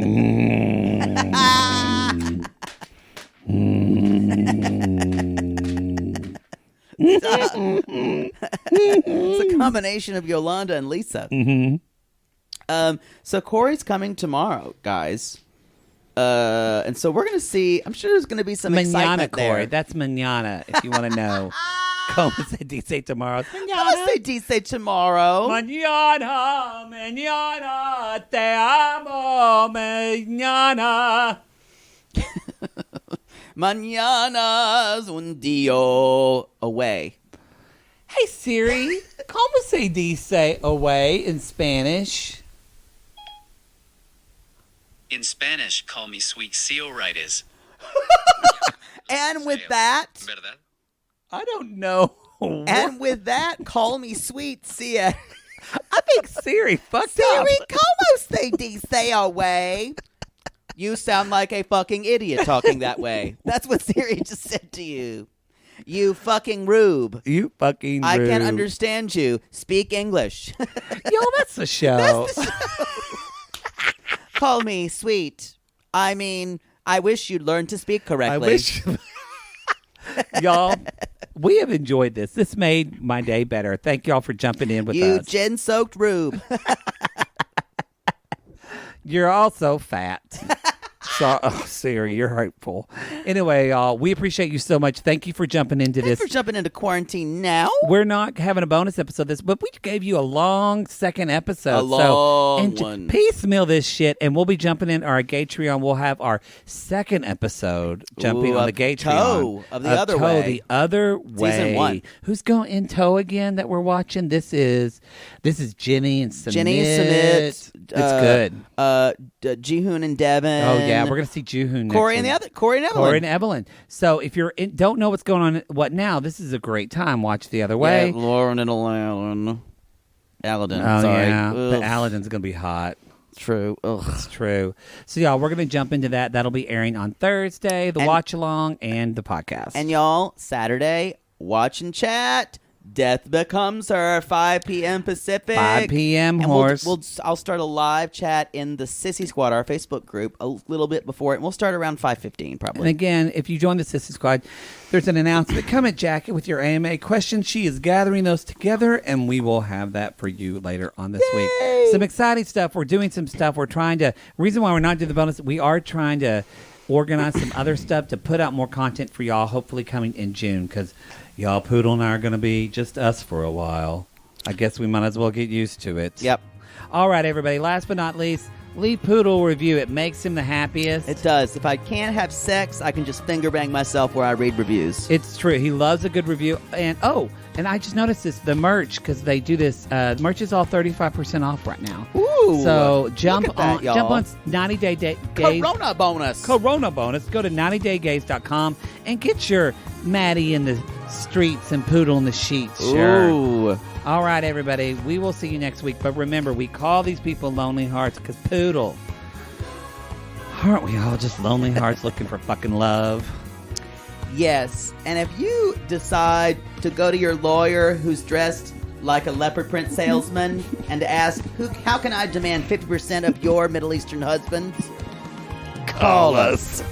It's a combination of Yolanda and Lisa. Mm-hmm. So Corey's coming tomorrow, guys. And so we're going to see. I'm sure there's going to be some excitement there. Corey. That's mañana, if you want to know. Como se dice tomorrow? Como se dice tomorrow? Mañana, mañana, te amo, mañana. Mañana's un día away. Hey Siri, como se dice away in Spanish? In Spanish, call me sweet seal right is. And with that, I don't know. And with that, call me sweet Sia. I think Siri fucked up. Siri, como se dice away? You sound like a fucking idiot talking that way. That's what Siri just said to you. You fucking rube. You fucking rube. I can't understand you. Speak English. Yo, that's the show. Call me sweet. I mean, I wish you'd learn to speak correctly. I wish. Y'all, we have enjoyed this. This made my day better. Thank y'all for jumping in with us. You gin-soaked rube. You're also fat. So, Siri, you're hurtful. Anyway, y'all, we appreciate you so much. Thank you for jumping into this. Thanks for jumping into quarantine now. We're not having a bonus episode this, but we gave you a long second episode. A long one. Piecemeal this shit, and we'll be jumping in our Gatreon. We'll have our second episode jumping on the Gatreon. The other way. The other way. Season 1. Who's going in tow again that we're watching? This is Jenny and Sumit. Jenny and Sumit. It's good. Jihoon and Devin. Oh yeah, we're gonna see Jihoon. Corey and Evelyn. Corey and Evelyn. So if you're don't know what's going on, what now? This is a great time. Watch the other way. Yeah, Lauren and Aladin. Oh sorry. yeah, Ugh. but Aladin's gonna be hot. True. Ugh. It's true. So y'all, we're gonna jump into that. That'll be airing on Thursday. The watch along and the podcast. And y'all, Saturday, watch and chat. Death Becomes Her, 5 p.m. Pacific. 5 p.m. And horse. I'll start a live chat in the Sissy Squad, our Facebook group, a little bit before it. And we'll start around 5:15 probably. And again, if you join the Sissy Squad, there's an announcement. Come at Jackie with your AMA questions. She is gathering those together, and we will have that for you later on this week. Some exciting stuff. We're doing some stuff. We're trying to... Reason why we're not doing the bonus, we are trying to organize some other stuff to put out more content for y'all, hopefully coming in June, because... Y'all, Poodle and I are going to be just us for a while. I guess we might as well get used to it. Yep. All right, everybody. Last but not least, leave Poodle a review. It makes him the happiest. It does. If I can't have sex, I can just finger bang myself where I read reviews. It's true. He loves a good review. And I just noticed this, the merch, because they do this. Merch is all 35% off right now. Ooh. So jump on 90 Days. Corona bonus. Corona bonus. Go to 90daygaze.com and get your Maddie in the streets and Poodle in the sheets shirt. Ooh. All right, everybody. We will see you next week. But remember, we call these people lonely hearts because Poodle. Aren't we all just lonely hearts looking for fucking love? Yes. And if you decide to go to your lawyer who's dressed like a leopard print salesman and to ask, how can I demand 50% of your Middle Eastern husbands? Call us.